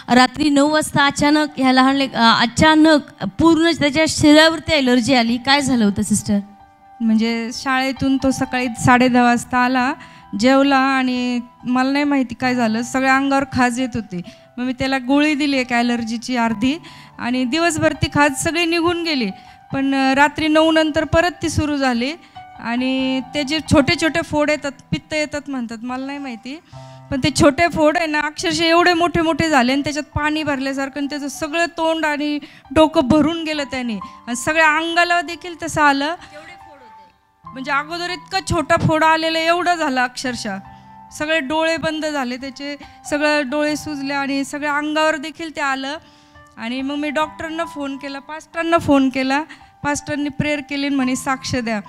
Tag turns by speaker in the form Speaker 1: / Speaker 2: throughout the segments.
Speaker 1: रात्री 9 वाजता अचानक ह्या अचानक पूर्ण त्याच्या शरीरावरती ॲलर्जी आली. काय झालं होतं सिस्टर?
Speaker 2: म्हणजे शाळेतून तो सकाळी 10:30 वाजता आला, जेवला आणि मला नाही माहिती काय झालं, सगळ्या अंगावर खाज येत होती. मग मी त्याला गोळी दिली एक ॲलर्जीची अर्धी आणि दिवसभर ती खाज सगळी निघून गेली. पण रात्री 9 नंतर परत ती सुरू झाली आणि ते जे छोटे छोटे फोड येतात, पित्त येतात म्हणतात, मला नाही माहिती, पण ते छोटे फोड आहे ना अक्षरशः एवढे मोठे मोठे झाले आणि त्याच्यात पाणी भरल्यासारखं आणि त्याचं सगळं तोंड आणि डोकं भरून गेलं त्याने आणि सगळ्या अंगाला देखील तसं आलं. म्हणजे अगोदर इतका छोटा फोड आलेला एवढं झालं अक्षरशः. सगळे डोळे बंद झाले त्याचे, सगळे डोळे सुजले आणि सगळ्या अंगावर देखील ते आलं. आणि मग मी डॉक्टरांना फोन केला, पास्टरांना फोन केला. पास्टरांनी प्रेयर केली म्हणे साक्ष द्या.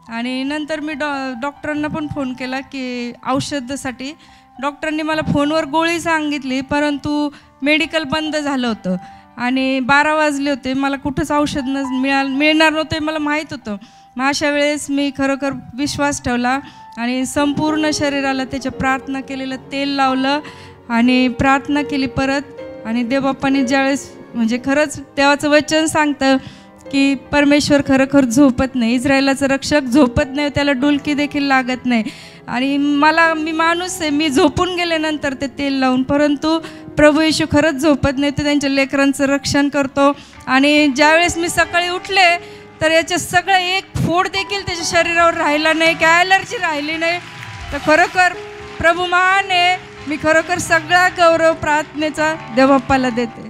Speaker 2: आणि नंतर मी डॉक्टरांना पण फोन केला की औषधासाठी. डॉक्टरांनी मला फोनवर गोळी सांगितली, परंतु मेडिकल बंद झालं होतं आणि 12 वाजले होते. मला कुठंच औषध मिळणार नव्हते मला माहीत होतं. मग अशा वेळेस मी खरोखर विश्वास ठेवला आणि संपूर्ण शरीराला त्याच्या प्रार्थना केलेलं तेल लावलं आणि प्रार्थना केली परत. आणि देवबाप्पाने ज्यावेळेस म्हणजे खरंच देवाचं वचन सांगतं की परमेश्वर खरोखर झोपत नाही, इस्रायलाचं रक्षक झोपत नाही, त्याला डुलकी देखील लागत नाही. आणि मी माणूस आहे, मी झोपून गेल्यानंतर ते तेल लावून, परंतु प्रभू येशू खरंच झोपत नाही, तो त्यांच्या लेकरांचं रक्षण करतो. आणि ज्यावेळेस मी सकाळी उठले तर याचे सगळं एक फोड देखील त्याच्या शरीरावर राहिला नाही, काय ॲलर्जी राहिली नाही. तर खरोखर प्रभू महान आहे. मी खरोखर सगळा गौरव प्रार्थनेचा देवबाप्पाला देते.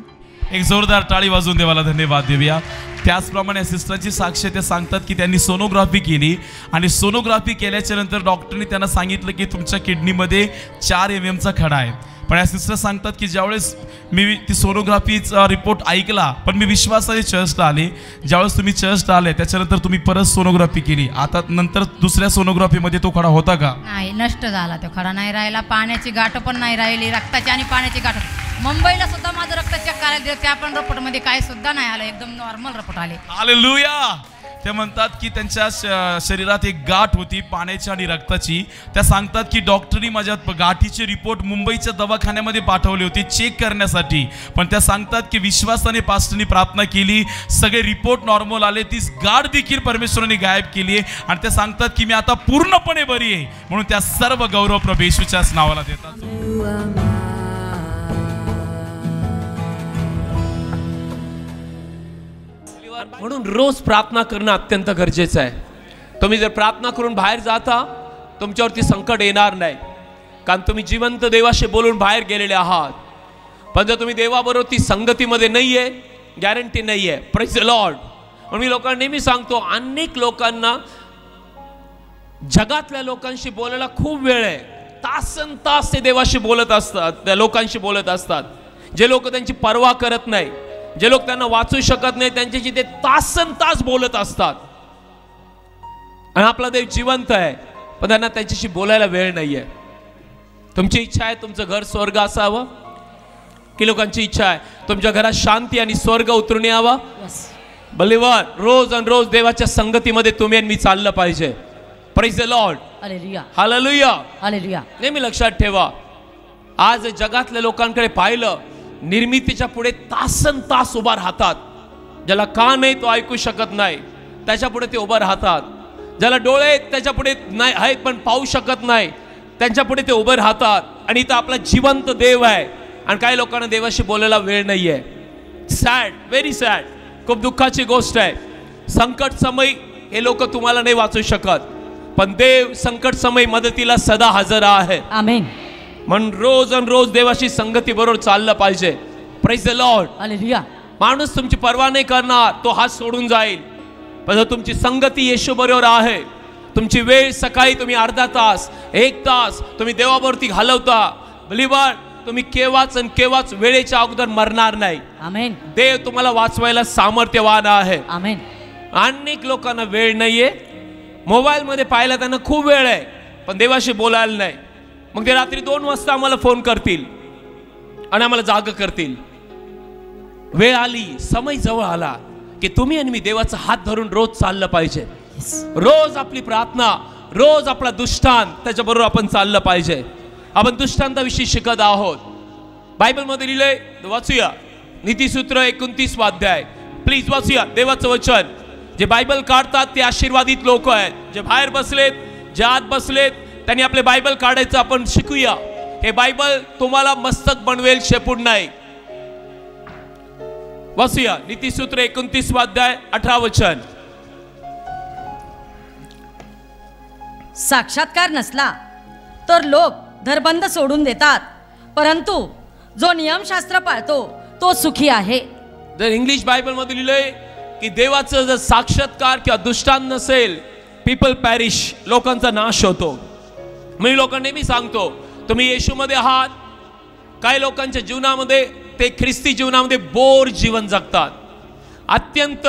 Speaker 3: एक जोरदार टाळी वाजवून देवाला धन्यवाद देऊया. त्याचप्रमाणे सिस्टरची साक्ष ते सांगतात की त्यांनी सोनोग्राफी केली आणि सोनोग्राफी केल्याच्या नंतर डॉक्टरनी त्यांना सांगितलं की तुमच्या किडनीमध्ये 4 mm खडा आहे. पण या सिस्टर सांगतात की ज्यावेळेस मी ती सोनोग्राफीचा रिपोर्ट ऐकला, पण मी विश्वासाने चर्चला आले. ज्यावेळेस तुम्ही चर्चला आले त्याच्यानंतर तुम्ही परत सोनोग्राफी केली, आता नंतर दुसऱ्या सोनोग्राफीमध्ये तो खडा होता का?
Speaker 4: नाही, नष्ट झाला तो खडा, नाही राहिला. पाण्याची गाठ पण नाही राहिली, रक्ताची आणि पाण्याची गाठ. मुंबईला सुद्धा माझं रक्त चेक करायला दिलं, त्या पण रिपोर्टमध्ये काय सुद्धा नाही आलं, एकदम नॉर्मल रिपोर्ट आले.
Speaker 3: हालेलुया. ते म्हणतात की त्यांच्या शरीरात एक गाठ होती पाण्याची आणि रक्ताची. त्या सांगतात की डॉक्टरनी माझ्या गाठीचे रिपोर्ट मुंबईच्या दवाखान्यामध्ये पाठवले होते चेक करण्यासाठी, पण त्या सांगतात की विश्वासाने पास्टरनी प्रार्थना केली, सगळे रिपोर्ट नॉर्मल आले, ती गाठ देखील परमेश्वराने गायब केली आहे आणि त्या सांगतात की मी आता पूर्णपणे बरी आहे. म्हणून त्या सर्व गौरव प्रभू येशूच्याच नावाला देतात.
Speaker 5: म्हणून रोज प्रार्थना करणं अत्यंत गरजेचं आहे. तुम्ही जर प्रार्थना करून बाहेर जाता, तुमच्यावरती संकट येणार नाही, कारण तुम्ही जिवंत देवाशी बोलून बाहेर गेलेले आहात. पण जर तुम्ही देवाबरोबर ती संगतीमध्ये नाहीये, गॅरंटी नाहीये. Praise the Lord. म्हणून मी लोकांना नेहमी सांगतो, अनेक लोकांना जगातल्या लोकांशी बोलायला खूप वेळ आहे, तासन तास ते देवाशी बोलत असतात, त्या लोकांशी बोलत असतात. जे लोक त्यांची पर्वा करत नाही, जे लोक त्यांना वाचू शकत नाही, त्यांच्याशी ते तासन तास बोलत असतात. आणि आपला देव जिवंत आहे, पण त्यांना त्यांच्याशी बोलायला वेळ नाहीये. तुमची इच्छा आहे तुमचं घर स्वर्ग असावं, की लोकांची इच्छा आहे तुमच्या घरात शांती आणि स्वर्ग उतरून यावा? बलिवार रोज आणि रोज देवाच्या संगतीमध्ये तुम्ही आणि मी चाललं पाहिजे. Praise the Lord.
Speaker 4: Hallelujah.
Speaker 5: Hallelujah.
Speaker 4: Hallelujah.
Speaker 5: नेहमी लक्षात ठेवा, आज जगातल्या लोकांकडे पाहिलं, निर्मितीच्या पुढे तासन तास उभा राहतात. ज्याला कान नाही तो ऐकू शकत नाही, त्याच्या पुढे ते उभं राहतात. ज्याला डोळे आहेत त्याच्या पुढे नाही आहेत पण पाहू शकत नाही, त्यांच्या पुढे ते उभं राहतात. आणि इथं आपला जिवंत देव आहे आणि काही लोकांना देवाशी बोलायला वेळ नाहीये. Sad, very sad. खूप दुःखाची गोष्ट आहे. संकट समय हे लोक तुम्हाला नाही वाचू शकत, पण देव संकट समय मदतीला सदा हजर आहे.
Speaker 4: आमेन.
Speaker 5: म्हणून रोज आणि रोज देवाशी संगती बरोबर चाललं पाहिजे. Praise the Lord.
Speaker 4: हालेलुया.
Speaker 5: माणूस तुमची पर्वा नाही करणार, तो हात सोडून जाईल. पण जर तुमची संगती येशू बरोबर आहे, तुमची वेळ सकाळी तुम्ही अर्धा तास 1 तास तुम्ही देवावरती घालवता, बिलीव्हर तुम्ही केव्हाच आणि केव्हाच वेळेच्या अगोदर मरणार नाही.
Speaker 4: आमेन.
Speaker 5: देव तुम्हाला वाचवायला सामर्थ्यवान आहे.
Speaker 4: आमेन.
Speaker 5: अनेक लोकांना वेळ नाहीये. मोबाईल मध्ये पाहायला त्यांना खूप वेळ आहे, पण देवाशी बोलायला नाही. मग ते रात्री 2 वाजता आम्हाला फोन करतील आणि आम्हाला जाग करतील. वेळ आली, समय जवळ आला की तुम्ही आणि मी देवाचा हात धरून रोज चाललं पाहिजे. रोज आपली प्रार्थना, रोज आपला दुष्टांत त्याच्याबरोबर आपण चाललं पाहिजे. आपण दुष्टांताविषयी शिकत आहोत. बायबलमध्ये लिहिलंय, वाचूया नीतिसूत्र 29 अध्याय. प्लीज वाचूया देवाचं वचन. जे बायबल काढतात ते आशीर्वादित लोक आहेत. जे बाहेर बसलेत, जे आत बसलेत, त्यांनी आपले बायबल काढायचं आपण शिकूया. हे बायबल तुम्हाला मस्तक बनवेल, शेपूट नाही. वाचूया नीतिसूत्र 29 अध्याय 18 वचन.
Speaker 6: साक्षात्कार नसला तर लोक धरबंद सोडून देतात, परंतु जो नियमशास्त्र पाळतो तो सुखी आहे.
Speaker 5: जर इंग्लिश बायबल मध्ये लिहिलंय की देवाचं जर साक्षात्कार किंवा दृष्टांत नसेल, पीपल पॅरिश, लोकांचा नाश होतो. मी लोकांना नेहमी सांगतो, तुम्ही येशूमध्ये आहात. काही लोकांच्या जीवनामध्ये, ते ख्रिस्ती जीवनामध्ये बोर जीवन जगतात, अत्यंत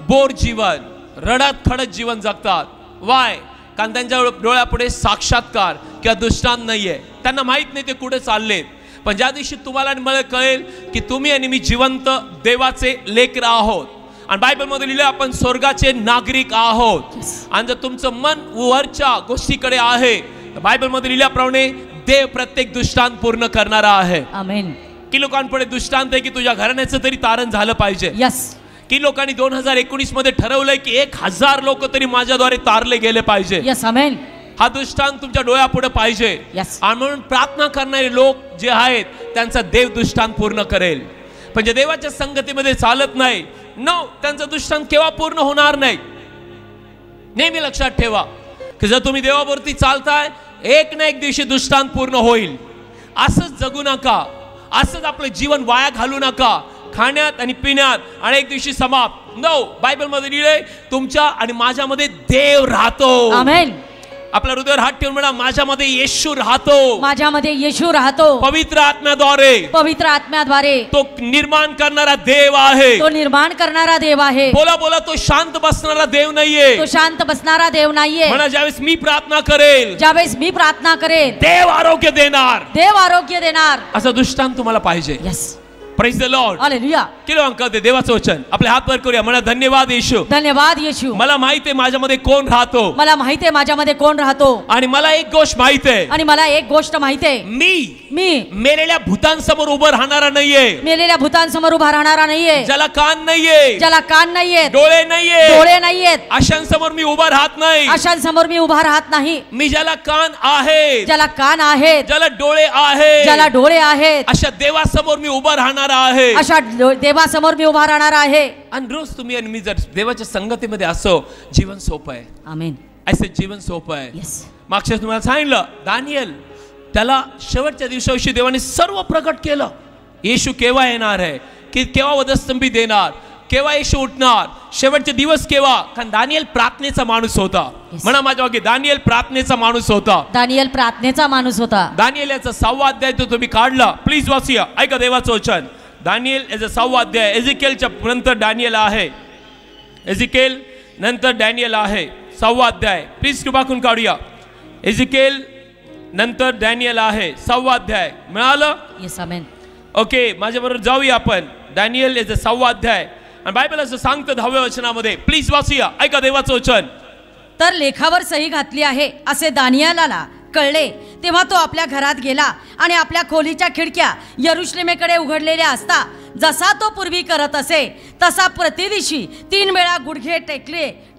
Speaker 5: बोर जीवन, रडत खडत जीवन जगतात. वाय? कारण त्यांच्या डोळ्यापुढे साक्षात्कार किंवा दृष्टांत नाहीये. त्यांना माहित नाही ते कुठे चाललेत. पण ज्या दिवशी तुम्हाला आणि मला कळेल की तुम्ही आणि मी जिवंत देवाचे लेकरं आहोत, आणि बायबलमध्ये लिहिलं आपण स्वर्गाचे नागरिक आहोत, आणि जर तुमचं मन वरच्या गोष्टीकडे आहे, तर बायबलमध्ये लिहिल्याप्रमाणे देव प्रत्येक दृष्टांत पूर्ण करणारा आहे.
Speaker 6: आमेन.
Speaker 5: की लोकांपुढे दृष्टांत आहे की तुझ्या घराण्याचं तरी तारण झालं पाहिजे.
Speaker 6: यस.
Speaker 5: की लोकांनी 2019 मध्ये ठरवलंय की 1000 लोक तरी माझ्याद्वारे तारले गेले पाहिजे.
Speaker 6: यस. आमेन.
Speaker 5: हा दृष्टांत तुमच्या डोळ्यापुढे पाहिजे.
Speaker 6: Yes.
Speaker 5: आणि म्हणून प्रार्थना करणारे लोक जे आहेत त्यांचा देव दृष्टांत पूर्ण करेल. पण जे देवाच्या संगतीमध्ये चालत नाही, त्यांचं दृष्टांत केव्हा पूर्ण होणार नाही. नेहमी लक्षात ठेवा की जर तुम्ही देवावरती चालताय, एक ना एक दिवशी दृष्टांत पूर्ण होईल. असंच जगू नका, असंच आपलं जीवन वाया घालू नका, खाण्यात आणि पिण्यात, आणि एक दिवशी समाप्त. बायबल मध्ये लिहिलंय तुमच्या आणि माझ्यामध्ये देव राहतो.
Speaker 6: आमेन.
Speaker 5: आपल्या हृदयावर हात ठेवून म्हणा, माझ्यामध्ये येशू राहतो.
Speaker 6: माझ्यामध्ये येशू राहतो.
Speaker 5: पवित्र आत्म्याद्वारे,
Speaker 6: पवित्र आत्म्याद्वारे
Speaker 5: तो निर्माण करणारा देव आहे.
Speaker 6: तो निर्माण करणारा देव आहे.
Speaker 5: बोला बोला, तो शांत बसणारा देव नाहीये.
Speaker 6: तो शांत बसणारा देव नाहीये.
Speaker 5: म्हणा, ज्यावेळेस मी प्रार्थना करेल,
Speaker 6: ज्यावेळेस मी प्रार्थना करेन,
Speaker 5: देव आरोग्य देणार,
Speaker 6: देव आरोग्य देणार.
Speaker 5: असं दृष्टांत तुम्हाला पाहिजे.
Speaker 6: Yes.
Speaker 5: Praise the Lord.
Speaker 6: Hallelujah.
Speaker 5: Kilo अंक दे देवाचं वचन. आपले हात वर करूया. म्हणा, धन्यवाद येशू.
Speaker 6: धन्यवाद येशू.
Speaker 5: मला माहिती आहे माझ्यामध्ये कोण राहतो.
Speaker 6: मला माहिती आहे माझ्यामध्ये कोण राहतो.
Speaker 5: आणि मला एक गोष्ट माहिती आहे.
Speaker 6: आणि मला एक गोष्ट माहिती आहे. मी
Speaker 5: मेलेल्या भूतांसमोर उभं राहणारा नाहीये.
Speaker 6: मेलेल्या भूतांसमोर उभा राहणारा नाहीये.
Speaker 5: ज्याला कान नाहीये,
Speaker 6: ज्याला कान नाहीयेत,
Speaker 5: डोळे नाहीये,
Speaker 6: डोळे नाहीयेत,
Speaker 5: अशांसमोर मी उभा राहत नाही.
Speaker 6: अशांसमोर मी उभा राहत नाही.
Speaker 5: मी ज्याला कान आहे,
Speaker 6: ज्याला कान आहेत,
Speaker 5: ज्याला डोळे आहेत,
Speaker 6: ज्याला डोळे आहेत,
Speaker 5: अशा देवासमोर मी उभा राहणारा आहे.
Speaker 6: अशा देवासमोर मी उभा राहणार आहे.
Speaker 5: आणि रोज तुम्ही आणि मी जर देवाच्या संगतीमध्ये असो, जीवन सोपं आहे.
Speaker 6: आमेन.
Speaker 5: असे जीवन सोपं आहे.
Speaker 6: यस.
Speaker 5: मागच्या तुम्हाला सांगितलं, दानियल त्याला शेवटच्या दिवसाविषयी देवाने सर्व प्रकट केलं. येशू केव्हा येणार आहे, की केव्हा वधस्तंभी देणार, केव्हा येशू उठणार, शेवटचे दिवस केव्हा. कारण दानियल प्रार्थनेचा माणूस होता. म्हणा माझ्या मागे, दानियल प्रार्थनेचा माणूस होता.
Speaker 6: दानियल प्रार्थनेचा माणूस होता.
Speaker 5: दानियल याचा 6वा अध्याय तो तुम्ही काढला. प्लीज वाचूया. ऐका देवाचं वचन. दानियल याचा 6वा अध्याय. एजिकेलच्या नंतर डॅनियल आहे. एजिकेल नंतर डॅनियल आहे. 6वा अध्याय. प्लीज कृपा करून काढूया. एजिकेल नंतर डॅनियल आहे. 6वा अध्याय. मिळालं?
Speaker 6: येस. आमेन.
Speaker 5: ओके, माझ्याबरोबर जाऊया आपण. डॅनियल याचा 6वा अध्याय. आणि बायबल असं सांगतं 10व्या वचनामध्ये. प्लीज वाचूया. ऐका देवाचं वचन.
Speaker 6: तर लेखावर सही घातली आहे असे दानियाला कळले, तेव्हा तो आपल्या घरात गेला आणि आपल्या खोलीच्या खिडक्या यरुशलेमेकडे उघडलेल्या असता जसा तो पूर्वी करत असे तसा प्रतिदिवशी 3 वेळा गुडघे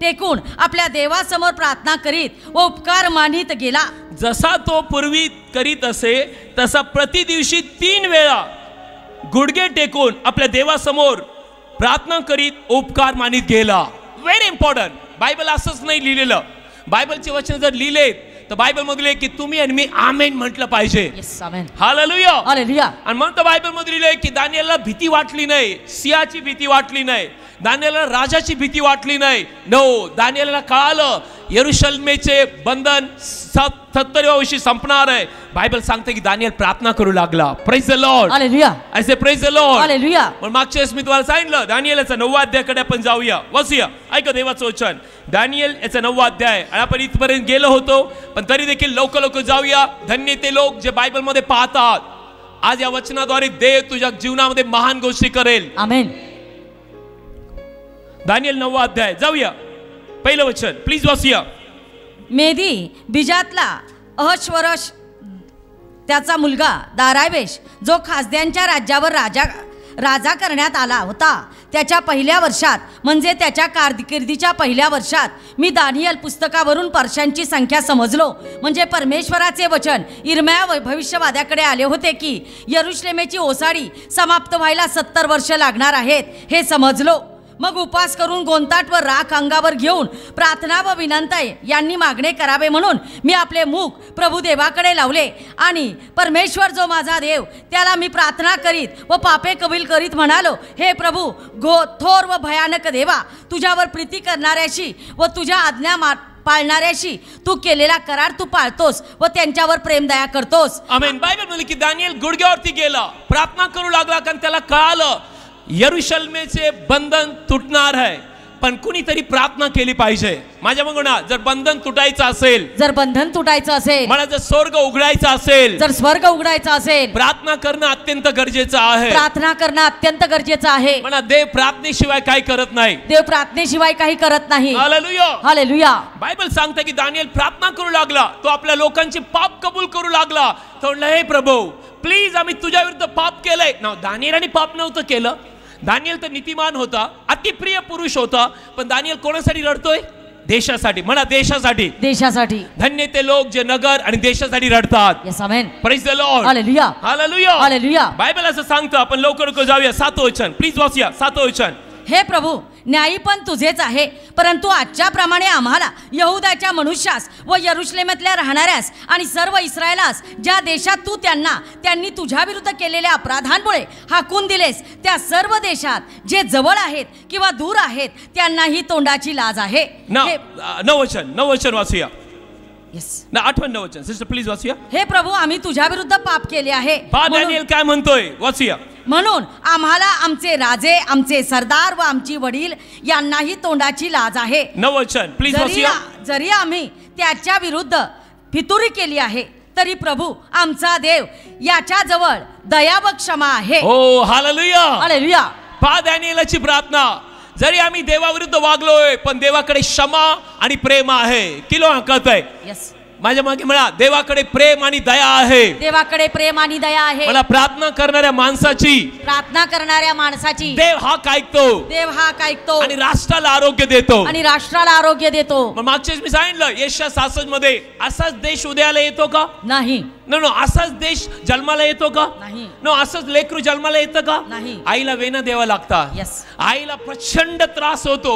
Speaker 6: टेकून आपल्या देवासमोर प्रार्थना करीत व उपकार मानित गेला.
Speaker 5: जसा तो पूर्वी करीत असे तसा प्रतिदिवशी 3 वेळा गुडघे टेकून आपल्या देवासमोर प्रार्थना करीत उपकार मानित गेला. Very important. बायबल असंच नाही लिहिलेलं. बायबलचे वचन जर लिहिलेत तर बायबल मध्ये की तुम्ही आणि मी आमेन म्हटलं पाहिजे. हालेलुया.
Speaker 6: हालेलुया.
Speaker 5: आणि म्हणतो बायबल मध्ये लिहिलंय की दानियेलला भीती वाटली नाही, सिंहाची भीती वाटली नाही, दानियेलला राजाची भीती वाटली नाही. दानियेलला कळालं यरुशलेमेचे बंधन 70व्या वर्षी संपणार आहे. बायबल सांगते की दानियल प्रार्थना करू लागला. Praise the Lord.
Speaker 6: Hallelujah.
Speaker 5: I say praise the Lord.
Speaker 6: Hallelujah.
Speaker 5: पण मागच्या वेळेस मी तुम्हाला सांगितलं दानियल याचा 9वा अध्यायाकडे आपण जाऊया. वाचूया. ऐका देवाचं वचन. दानियल याचा 9वा अध्याय. आणि आपण इथपर्यंत गेलो होतो, पण तरी देखील लवकर जाऊया. धन्य ते लोक जे बायबल मध्ये पाहतात. आज या वचनाद्वारे देव तुझ्या जीवनामध्ये महान गोष्टी करेल.
Speaker 6: आमेन.
Speaker 5: दानियल 9वा अध्याय. जाऊया. पहिलं वचन प्लीज वाचूया.
Speaker 6: मेदी बीजातला अहश्वरश त्याचा मुलगा दारावेश जो खासद्यांच्या राज्यावर राजा करण्यात आला होता, त्याच्या पहिल्या वर्षात म्हणजे त्याच्या कारकिर्दीच्या पहिल्या वर्षात मी दानियल पुस्तकावरून परशांची संख्या समजलो. म्हणजे परमेश्वराचे वचन इर्म्या भविष्यवाद्याकडे आले होते की यरुशलेमेची ओसाडी समाप्त व्हायला 70 वर्ष लागणार आहेत हे समजलो. मग उपवास करून गोंताट व राख अंगावर घेऊन प्रार्थना व विनंती यांनी मागणे करावे म्हणून मी आपले मुख प्रभू देवाकडे लावले आणि परमेश्वर जो माझा देव त्याला मी प्रार्थना करीत व पापे कबील करीत म्हणालो, हे प्रभू थोर व भयानक देवा, तुझ्यावर प्रीती करणाऱ्याशी व तुझ्या आज्ञा पाळणाऱ्याशी तू केलेला करार तू पाळतोस व त्यांच्यावर प्रेम दया करतोस.
Speaker 5: आमेन. बायबल म्हणली की दानियल गुडघ्यावरती गेला, प्रार्थना करू लागला, कारण त्याला कळालं यरुशलेमेचे बंधन तुटणार आहे, पण कुणीतरी प्रार्थना केली पाहिजे. माझ्या म्हणा, जर बंधन तुटायचं असेल,
Speaker 6: जर बंधन तुटायचं असेल,
Speaker 5: मला जर स्वर्ग उघडायचा असेल,
Speaker 6: जर स्वर्ग उघडायचा असेल,
Speaker 5: प्रार्थना करणं अत्यंत गरजेचं आहे.
Speaker 6: प्रार्थना करणं अत्यंत गरजेचं आहे.
Speaker 5: म्हणा, देव प्रार्थनेशिवाय काय करत नाही.
Speaker 6: देव प्रार्थनेशिवाय काही करत नाही.
Speaker 5: Hallelujah,
Speaker 6: hallelujah.
Speaker 5: बायबल सांगते की दानियल प्रार्थना करू लागला, तो आपल्या लोकांचे पाप कबूल करू लागला. तो म्हणला, हे प्रभू प्लीज, आम्ही तुझ्या विरुद्ध पाप केलंय. ना, दानियलाने पाप नव्हतं केलं. दानियल तर नीतिमान होता, अतिप्रिय पुरुष होता, पण दानियल कोणासाठी रडतोय? देशासाठी. म्हणा, देशासाठी.
Speaker 6: देशासाठी.
Speaker 5: धन्य ते लोक जे नगर आणि देशासाठी रडतात.
Speaker 6: Yes, amen.
Speaker 5: Praise the Lord.
Speaker 6: Hallelujah,
Speaker 5: hallelujah,
Speaker 6: hallelujah.
Speaker 5: Bible असं सांगतं. आपण लवकर जाऊया 7वं वचन, प्लीज वाचूया 7वं वचन.
Speaker 6: हे प्रभू, न्यायी पण तुझेच आहे, परंतु आजच्या प्रमाणे आम्हाला यहुदाच्या मनुष्यास व यरुशलेमातल्या राहणाऱ्यास आणि सर्व इस्रायलास ज्या देशात तू त्यांनी तुझ्या विरुद्ध केलेल्या अपराधांमुळे हाकून दिलेस, त्या सर्व देशात जे जवळ आहेत किंवा दूर आहेत त्यांनाही तोंडाची लाज आहे.
Speaker 5: नववचन वाचूया.
Speaker 6: यस,
Speaker 5: 8वं वचन. सिस्टर प्लीज वाचूया.
Speaker 6: हे प्रभू, आम्ही तुझ्या विरुद्ध पाप केले आहे.
Speaker 5: दानियल काय म्हणतोय? वाचूया.
Speaker 6: म्हणून आम्हाला आमचे राजे, आमचे सरदार व आमची वडील यांनाही तोंडाची लाज आहे.
Speaker 5: 9वं वचन प्लीज वाचूया.
Speaker 6: जरी आम्ही त्याच्या विरुद्ध फितुरी केली आहे तरी प्रभू आमचा देव याच्या जवळ दया व क्षमा आहे.
Speaker 5: हो, हालेलुया,
Speaker 6: हालेलुया.
Speaker 5: पहा दानियेलाची प्रार्थना. जरी आम्ही देवाविरुद्ध वागलोय, पण देवाकडे क्षमा आणि प्रेम आहे. किलो हकत आहे.
Speaker 6: यस,
Speaker 5: माझ्या मागे म्हणा, देवाकडे प्रेम आणि दया आहे.
Speaker 6: देवाकडे प्रेम आणि दया आहे.
Speaker 5: मला प्रार्थना करणाऱ्या माणसाची,
Speaker 6: प्रार्थना करणाऱ्या माणसाची
Speaker 5: देव हा ऐकतो.
Speaker 6: देव हा ऐकतो
Speaker 5: आणि राष्ट्राला आरोग्य देतो.
Speaker 6: आणि राष्ट्राला आरोग्य देतो.
Speaker 5: मग मागच्याच मी सांगितलं, यशया 66 मध्ये असाच देश उदयाला येतो का?
Speaker 6: नाही.
Speaker 5: नो, असाच देश जन्माला येतो का?
Speaker 6: नाही.
Speaker 5: नो, असंच लेकरू जन्माला येतं का?
Speaker 6: नाही.
Speaker 5: आईला वेना द्यावा लागतात.
Speaker 6: यस.
Speaker 5: आईला प्रचंड त्रास होतो.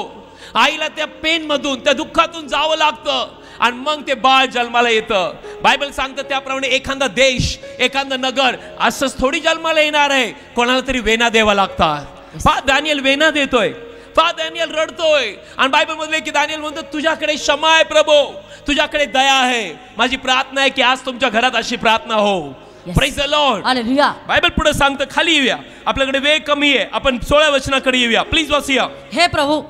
Speaker 5: आईला त्या पेन मधून, त्या दुःखातून जावं लागतं आणि मग ते बाळ जन्माला येतं. बायबल सांगतं त्याप्रमाणे एखादा देश, एखादं नगर असंच थोडी जन्माला येणार आहे. कोणाला तरी वेना द्यावा लागतात. पहा दानियल वेना देतोय, पहा दानियल रडतोय. आणि बायबल मध्ये की दानियल म्हणतो, तुझ्याकडे क्षमा आहे प्रभू, तुझ्याकडे दया आहे. माझी प्रार्थना आहे की आज तुमच्या घरात अशी प्रार्थना हो. Praise the Lord.
Speaker 6: Hallelujah.
Speaker 5: Bible पुढे सांगतं, खाली येऊया, आपल्याकडे वेळ कमी आहे, आपण 16व्या वचनाकडे येऊया. प्लीज वाचूया.
Speaker 6: हे प्रभू,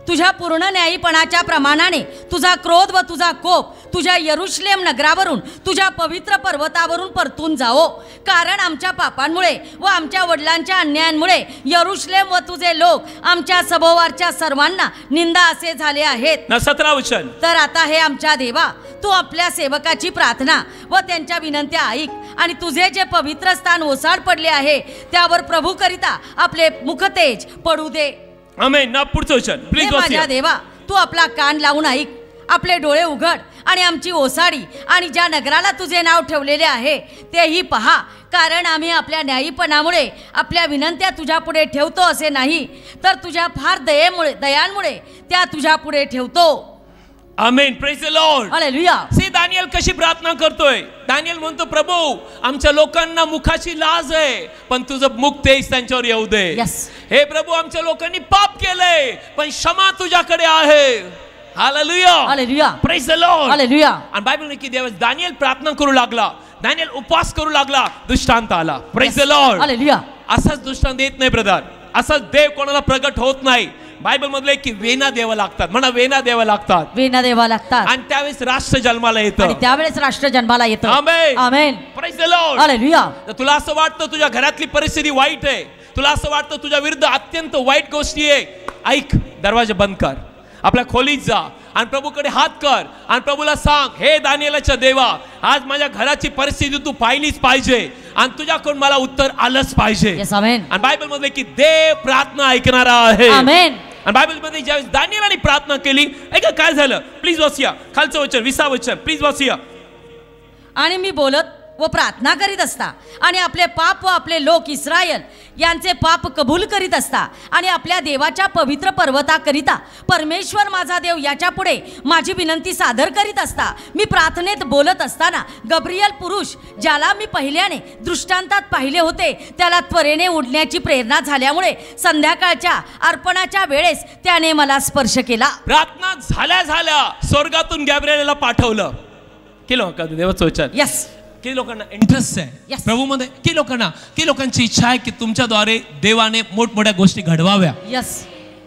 Speaker 6: तुझ्या पूर्ण न्यायीपणाच्या प्रमाणाने तुझा क्रोध व तुझा कोप तुझ्या यरुशलेम नगरावरून, तुझ्या पवित्र पर्वतावरून परतून जावो. कारण आमच्या पापांमुळे व आमच्या वडिलांच्या अन्यायांमुळे यरुशलेम व तुझे लोक आमच्या सभोवारच्या सर्वांना निंदा असे झाले आहेत.
Speaker 5: 17 वचन.
Speaker 6: तर आता हे आमच्या देवा, तू आपल्या सेवकाची प्रार्थना व त्यांच्या विनंत्या ऐक आणि तुझे जे पवित्र स्थान ओसाड पडले आहे त्यावर प्रभू करिता आपले मुखतेज पडू दे.
Speaker 5: आमेन. ना पुढचं वचन प्लीज
Speaker 6: माझ्या
Speaker 5: वाचूया.
Speaker 6: देवा, तू आपला कान लावून ऐक, आपले डोळे उघड आणि आमची ओसाडी आणि ज्या नगराला तुझे नाव ठेवलेले आहे तेही पहा. कारण आम्ही आपल्या न्यायीपणामुळे आपल्या विनंत्या तुझ्या पुढे ठेवतो असे नाही, तर तुझ्या फार दयांमुळे त्या तुझ्या पुढे ठेवतो.
Speaker 5: Amen. Praise the Lord.
Speaker 6: Hallelujah.
Speaker 5: See Daniel कशी प्रार्थना करतोय. दानियल म्हणतो, प्रभू आमच्या लोकांना मुखाची लाज आहे, पण तुझं मुख तेज त्यांच्यावर येऊ दे.
Speaker 6: Yes.
Speaker 5: हे प्रभू, आमच्या लोकांनी पाप केलंय, पण क्षमा तुझ्याकडे आहे. Hallelujah.
Speaker 6: Hallelujah.
Speaker 5: Praise the Lord.
Speaker 6: Hallelujah.
Speaker 5: आणि बायबल की देव दानियल प्रार्थना करू लागला, दानियल उपवास करू लागला, दृष्टांत आला. Praise the Lord.
Speaker 6: हालेलुया.
Speaker 5: असाच दृष्टांत येत नाही ब्रदर, असाच देव कोणाला प्रगट होत नाही. बायबल मधले की वेना द्यावा लागतात. म्हणा, वेना द्यावा लागतात.
Speaker 6: वेना द्यावा लागतात.
Speaker 5: आणि त्यावेळेस राष्ट्र जन्माला येतं.
Speaker 6: आणि त्यावेळेस राष्ट्र जन्माला येतं.
Speaker 5: Amen.
Speaker 6: Amen.
Speaker 5: Praise the Lord.
Speaker 6: Hallelujah.
Speaker 5: तुला असं वाटतं तुझ्या घरातली परिस्थिती वाईट आहे, तुला असं वाटतं तुझ्या विरुद्ध अत्यंत वाईट गोष्टी आहे, ऐक, दरवाजा बंद कर आपल्या खोलीत जा आणि प्रभूकडे हात कर आणि प्रभूला सांग, हे दानिएलाच्या देवा, आज माझ्या घराची परिस्थिती तू पाहिलीच पाहिजे आणि तुझ्याकडून मला उत्तर आलंच पाहिजे.
Speaker 6: Yes, amen.
Speaker 5: आणि बायबल मध्ये की देव प्रार्थना ऐकणारा आहे.
Speaker 6: Amen.
Speaker 5: आणि बायबल मध्ये ज्यावेळेस दानिएलाने प्रार्थना केली, ऐका काय झालं, प्लीज वाचूया खालचं वचन, 20 वचन प्लीज वाचूया.
Speaker 6: आणि मी बोलत व प्रार्थना करीत असता आणि आपले पाप व आपले लोक इस्रायल यांचे पाप कबूल करीत असता आणि आपल्या देवाच्या पवित्र पर्वताकरिता परमेश्वर माझा देव याच्या पुढे माझी विनंती सादर करीत असता मी प्रार्थनेत बोलत असताना गब्रियल पुरुष, ज्याला मी पहिल्याने दृष्टांतात पाहिले होते, त्याला त्वरेने उडण्याची प्रेरणा झाल्यामुळे संध्याकाळच्या अर्पणाच्या वेळेस त्याने मला स्पर्श केला.
Speaker 5: प्रार्थना झाल्या झाल्या स्वर्गातून गॅब्रिएलला पाठवलं. केलं का देवाचं वचन?
Speaker 6: यस.
Speaker 5: की लोकांना इंटरेस्ट आहे प्रभू मध्ये, की लोकांची इच्छा आहे की तुमच्याद्वारे देवाने मोठमोठ्या गोष्टी घडवाव्या.
Speaker 6: यस.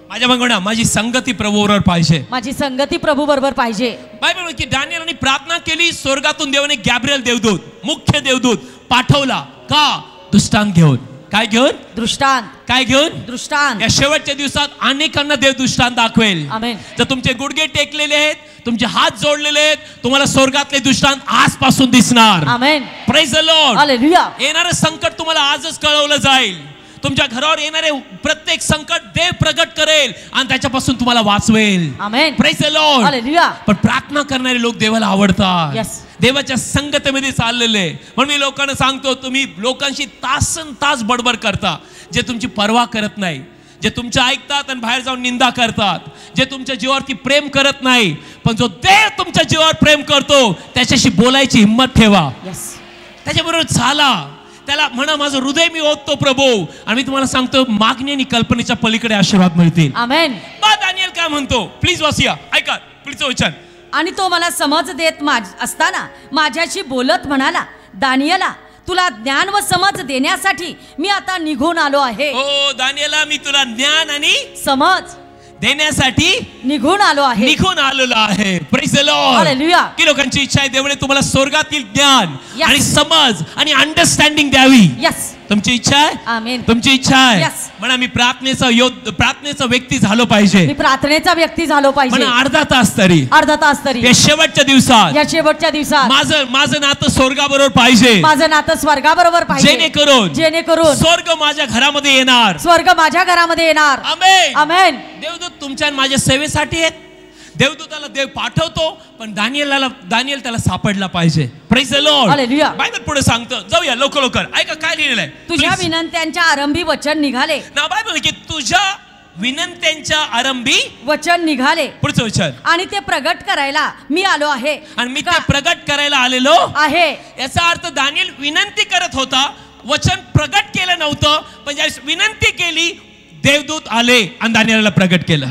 Speaker 5: माझ्या म्हणा माझी संगती प्रभू बरोबर पाहिजे,
Speaker 6: माझी संगती प्रभू बरोबर पाहिजे.
Speaker 5: बायबल की दानिएलने प्रार्थना केली, स्वर्गातून देवाने गॅब्रिएल देवदूत, मुख्य देवदूत पाठवला. का? दृष्टांत घेऊन. काय घेऊन?
Speaker 6: दृष्टांत. काय घेऊन? दृष्टांत.
Speaker 5: या शेवटच्या दिवसात अनेकांना देव दृष्टांत दाखवेल.
Speaker 6: आमेन.
Speaker 5: जर तुमचे गुडघे टेकलेले आहेत, तुमचे हात जोडलेले आहेत, तुम्हाला स्वर्गातले दृष्टांत आजपासून दिसणार.
Speaker 6: Amen.
Speaker 5: Praise the Lord.
Speaker 6: Hallelujah.
Speaker 5: येणारं संकट तुम्हाला आजच कळवलं जाईल. तुमच्या घरावर येणारे प्रत्येक संकट देव प्रगट करेल आणि त्याच्यापासून तुम्हाला वाचवेल.
Speaker 6: Amen.
Speaker 5: Praise the Lord.
Speaker 6: Hallelujah.
Speaker 5: पण प्रार्थना करणारे लोक देवाला आवडतात.
Speaker 6: Yes.
Speaker 5: देवाच्या संगतीमध्ये चाललेले. म्हणून मी लोकांना सांगतो, तुम्ही लोकांशी तासन तास बडबड करता, जे तुमची पर्वा करत नाही, जे तुमच्या ऐकतात आणि बाहेर जाऊन निंदा करतात, जे तुमच्या जीवावरती प्रेम करत नाही. पण जो देव तुमच्या जीवावर प्रेम करतो त्याच्याशी बोलायची हिंमत ठेवा. त्याच्याबरोबर चाला, त्याला म्हणा माझं हृदय मी ओततो प्रभू, आणि मी तुम्हाला सांगतो मागणी आणि कल्पनेच्या पलीकडे आशीर्वाद मिळतील.
Speaker 6: आमेन.
Speaker 5: दानिएल काय म्हणतो, प्लीज वाचूया, ऐका प्लीज वचन.
Speaker 6: आणि तो मला समज देत असताना माझ्याशी बोलत म्हणाला, दानिएला, तुला ज्ञान व समज देण्यासाठी मी आता निघून आलो आहे.
Speaker 5: हो दानिएला, मी तुला ज्ञान आणि
Speaker 6: समज
Speaker 5: देण्यासाठी
Speaker 6: निघून आलो आहे.
Speaker 5: निघून आलेलो आहे. Praise the Lord.
Speaker 6: हालेलुया.
Speaker 5: की लोकांची इच्छा आहे देवाने तुम्हाला स्वर्गातील ज्ञान
Speaker 6: Yes.
Speaker 5: आणि समज आणि अंडरस्टँडिंग द्यावी.
Speaker 6: यस.
Speaker 5: तुमची इच्छा आहे?
Speaker 6: आमेन.
Speaker 5: तुमची इच्छा आहे?
Speaker 6: Yes.
Speaker 5: म्हणा मी प्रार्थनेचा व्यक्ती झालो पाहिजे.
Speaker 6: मी प्रार्थनेचा व्यक्ती झालो पाहिजे.
Speaker 5: म्हणा अर्धा तास तरी,
Speaker 6: अर्धा तास तरी
Speaker 5: या शेवटच्या दिवसात,
Speaker 6: या शेवटच्या दिवसात
Speaker 5: माझं नातं स्वर्गाबरोबर पाहिजे.
Speaker 6: माझं नातं स्वर्गाबरोबर पाहिजे. जेणेकरून
Speaker 5: स्वर्ग माझ्या घरामध्ये येणार.
Speaker 6: स्वर्ग माझ्या घरामध्ये येणार.
Speaker 5: आमेन.
Speaker 6: आमेन.
Speaker 5: देवदूत तुमच्या आणि माझ्या सेवेसाठी आहेत. देवदूताला देव पाठवतो, पण दानिएल त्याला सापडला पाहिजे. Praise the Lord.
Speaker 6: Hallelujah.
Speaker 5: Bible पुढे सांगतं, जाऊया लवकर. ऐका काय लिहिलेलं आहे.
Speaker 6: तुझ्या विनंत्यांच्या आरंभी वचन निघाले.
Speaker 5: ना बायबल की तुझ्या विनंत्यांच्या आरंभी
Speaker 6: वचन निघाले.
Speaker 5: पुढचं वचन.
Speaker 6: आणि ते प्रगट करायला मी आलो आहे.
Speaker 5: आणि मी ते प्रगट करायला आलेलो
Speaker 6: आहे.
Speaker 5: याचा अर्थ दानिएल विनंती करत होता, वचन प्रगट केलं नव्हतं, पण ज्यावेळेस विनंती केली देवदूत आले आणि दानिएलला प्रगट केलं.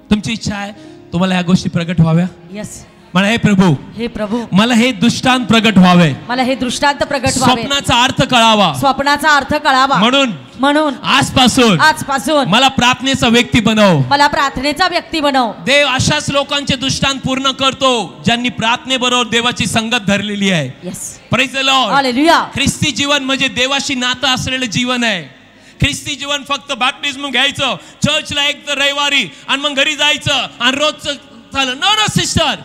Speaker 5: तुमची इच्छा आहे तुम्हाला ह्या गोष्टी प्रगट व्हाव्या.
Speaker 6: यस.
Speaker 5: मला हे प्रभू मला हे दृष्टांत प्रगट व्हावे.
Speaker 6: मला हे दृष्टांत प्रगट व्हावे.
Speaker 5: स्वप्नाचा अर्थ कळावा.
Speaker 6: स्वप्नाचा अर्थ कळावा. म्हणून आजपासून
Speaker 5: मला प्रार्थनेचा व्यक्ती बनव.
Speaker 6: मला प्रार्थनेचा व्यक्ती बनव.
Speaker 5: देव अशाच लोकांचे दृष्टांत पूर्ण करतो ज्यांनी प्रार्थनेबरोबर देवाची संगत धरलेली आहे.
Speaker 6: Yes.
Speaker 5: Praise the Lord.
Speaker 6: Hallelujah.
Speaker 5: ख्रिस्ती जीवन म्हणजे देवाशी नातं असलेलं जीवन आहे. ख्रिस्ती जीवन फक्त बॅप्टिझम घ्यायचं, चर्चला एक तर रविवारी आणि मग घरी जायचं आणि रोजचं झालं. नो सिस्टर,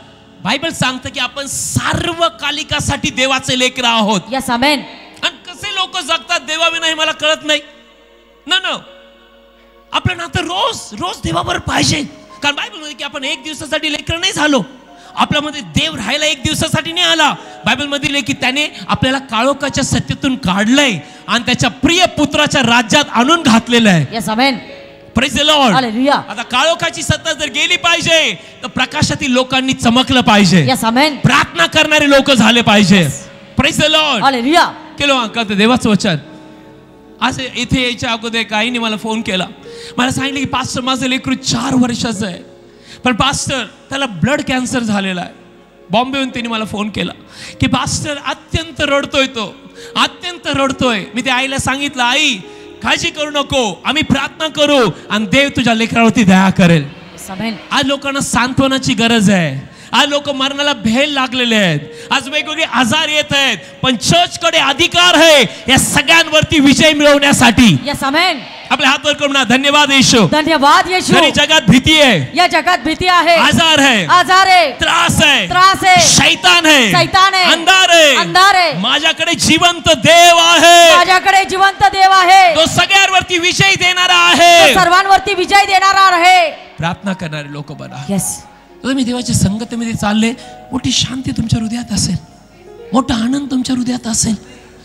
Speaker 5: बायबल सांगतं की आपण सार्वकालिकासाठी देवाचे लेकर आहोत.
Speaker 6: यस. आमेन.
Speaker 5: आणि कसे लोक जगतात देवाविना हे मला कळत नाही. न आपलं नातं रोज देवावर पाहिजे. कारण बायबल मध्ये की आपण एक दिवसासाठी लेकर नाही झालो. आपल्यामध्ये देव राहायला एक दिवसासाठी नाही आला. बायबल मध्ये की त्याने आपल्याला काळोखाच्या सत्तेतून काढलंय आणि त्याच्या प्रिय पुत्राच्या राज्यात आणून घातलेलं आहे.
Speaker 6: Yes. Amen.
Speaker 5: Praise the Lord.
Speaker 6: Hallelujah.
Speaker 5: आता काळोखाची सत्ता जर गेली पाहिजे तर प्रकाशातील लोकांनी चमकलं पाहिजे.
Speaker 6: यस. आमेन.
Speaker 5: प्रार्थना करणारे लोक झाले पाहिजे. Praise the Lord.
Speaker 6: हालेलुया.
Speaker 5: केलं देवाचं वचन. आज इथे यायच्या अगोदर काहींनी मला फोन केला. मला सांगितलं की पास्टर माझं लेकरू 4 वर्षाचं आहे, पण पास्टर त्याला ब्लड कॅन्सर झालेला आहे. बॉम्बेहून त्यांनी मला फोन केला की पास्टर अत्यंत रडतोय. मी त्या आईला सांगितलं, आई काळजी करू नको, आम्ही प्रार्थना करू आणि देव तुझ्या लेकरावरती दया करेल. आज लोकांना सांत्वनाची गरज आहे. आज लोक मरणाला भेल लागलेले आहेत. आज वेगवेगळे आजार येत आहेत, पण चर्चकडे अधिकार आहे या सगळ्यांवरती विजय मिळवण्यासाठी.
Speaker 6: यस. आमेन.
Speaker 5: आपले हात वर करून म्हणा, धन्यवाद येशू.
Speaker 6: धन्यवाद येशू.
Speaker 5: जरी जगात भीती आहे,
Speaker 6: या जगात भीती आहे,
Speaker 5: आजार है,
Speaker 6: आजार आहे,
Speaker 5: त्रास है,
Speaker 6: त्रास आहे,
Speaker 5: शैतान है,
Speaker 6: शैतान आहे,
Speaker 5: अंधार है,
Speaker 6: अंधार आहे,
Speaker 5: माझ्याकडे जिवंत देव आहे,
Speaker 6: माझ्याकडे जिवंत देव आहे,
Speaker 5: तो सगळ्यांवरती विजय देणारा आहे,
Speaker 6: सर्वांवरती विजय देणारा आहे.
Speaker 5: प्रार्थना करणारे लोक बना.
Speaker 6: येस.
Speaker 5: तुम्ही देवाच्या संगतीमध्ये चालले, मोठी शांती तुमच्या हृदयात असेल, मोठा आनंद तुमच्या हृदयात असेल,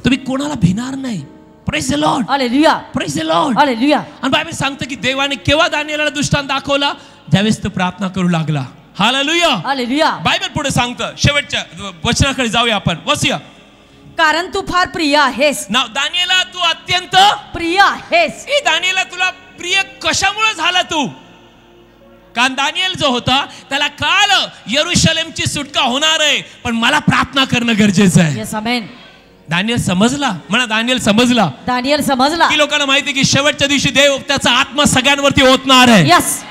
Speaker 5: तुम्ही कोणाला भिणार नाही. Praise the Lord.
Speaker 6: Hallelujah.
Speaker 5: Praise the Lord.
Speaker 6: Hallelujah.
Speaker 5: आणि बायबल सांगतं की देवाने केव्हा दानिएलला दृष्टांत दाखवला, ज्यावेळेस तो प्रार्थना करू लागला. हालेलुया.
Speaker 6: हालेलुया.
Speaker 5: बायबल पुढे सांगतं, शेवटच्या वचनाकडे जाऊया आपण. वसूया.
Speaker 6: कारण तू फार प्रिय आहेस.
Speaker 5: नाव दानिएला, तू अत्यंत
Speaker 6: प्रिय आहेस.
Speaker 5: ए दानिएला, तुला प्रिय कशामुळे झाला तू? कारण दानिएल जो होता त्याला कळालं यरूशलेमची सुटका होणार आहे, पण मला प्रार्थना करणं गरजेचं आहे.
Speaker 6: येस. आमेन.
Speaker 5: दानिएल समजला. म्हणा, दानिएल समजला.
Speaker 6: दानिएल समजला.
Speaker 5: की लोकांना माहिती की शेवटच्या दिवशी देव त्याचा आत्मा सगळ्यांवरती ओतणार आहे.
Speaker 6: यस.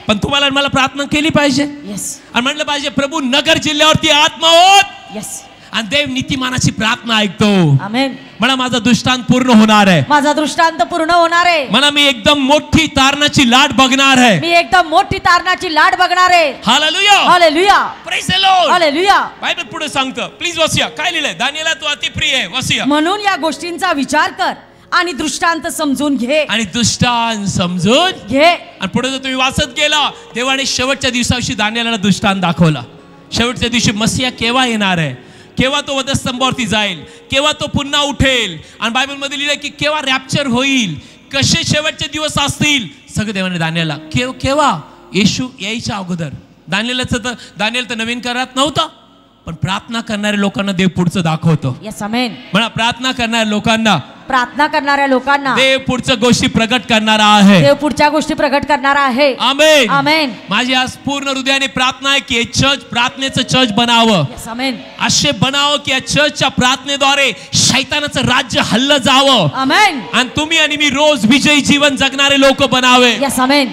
Speaker 5: पण तुम्हाला मला प्रार्थना केली पाहिजे.
Speaker 6: यस.
Speaker 5: आणि म्हणलं पाहिजे, प्रभू नगर जिल्ह्यावरती आत्मा ओत.
Speaker 6: यस.
Speaker 5: आणि देव नीतिमानाची प्रार्थना ऐकतो.
Speaker 6: आमेन.
Speaker 5: म्हणा, माझा दृष्टांत पूर्ण होणार आहे.
Speaker 6: माझा दृष्टांत पूर्ण होणार आहे.
Speaker 5: म्हणा, मी एकदम मोठी तारणाची लाट बघणार आहे.
Speaker 6: मी एकदम मोठी तारणाची लाट बघणार आहे.
Speaker 5: Hallelujah.
Speaker 6: Hallelujah.
Speaker 5: Praise the Lord.
Speaker 6: Hallelujah.
Speaker 5: Bible पुढे सांगतं, प्लीज वसूया. काय लिहिलंय? दानिएला, तू अतिप्रिय आहे. वसूया.
Speaker 6: म्हणून या गोष्टींचा विचार कर आणि दृष्टांत समजून घे.
Speaker 5: आणि दृष्टांत समजून
Speaker 6: घे.
Speaker 5: आणि पुढे जर तुम्ही वाचत गेला, देवाने शेवटच्या दिवसाशी दानिएलाला दृष्टांत दाखवला. शेवटच्या दिवशी मसीहा केव्हा येणार आहे, केव्हा तो वधस्तंभावरती जाईल, केव्हा तो पुन्हा उठेल, आणि बायबल मध्ये लिहिलंय की केव्हा रॅप्चर होईल, कसे शेवटचे दिवस असतील, सगळं देवाने दानिएला केव्हा येशू यायच्या अगोदर. दानिएल तर नवीन करारात नव्हता, पण प्रार्थना करणाऱ्या लोकांना देव पुढचं दाखवतो.
Speaker 6: यस. आमेन.
Speaker 5: म्हणा, प्रार्थना करणाऱ्या लोकांना
Speaker 6: प्रार्थना करणाऱ्या लोकांना
Speaker 5: देव पुढच्या गोष्टी प्रगट करणारा आहे.
Speaker 6: देव पुढच्या गोष्टी प्रगट करणारा आहे.
Speaker 5: आमेन.
Speaker 6: आमेन.
Speaker 5: माझी आज पूर्ण हृदयाने प्रार्थना आहे की हे चर्च प्रार्थनेचं चर्च बनावं.
Speaker 6: यस. आमेन.
Speaker 5: असे बनावं की या चर्चच्या प्रार्थनेद्वारे शैतानाचं राज्य हल्लं जावं.
Speaker 6: आमेन.
Speaker 5: आणि तुम्ही आणि मी रोज विजयी जीवन जगणारे लोक बनावे.
Speaker 6: यस. आमेन.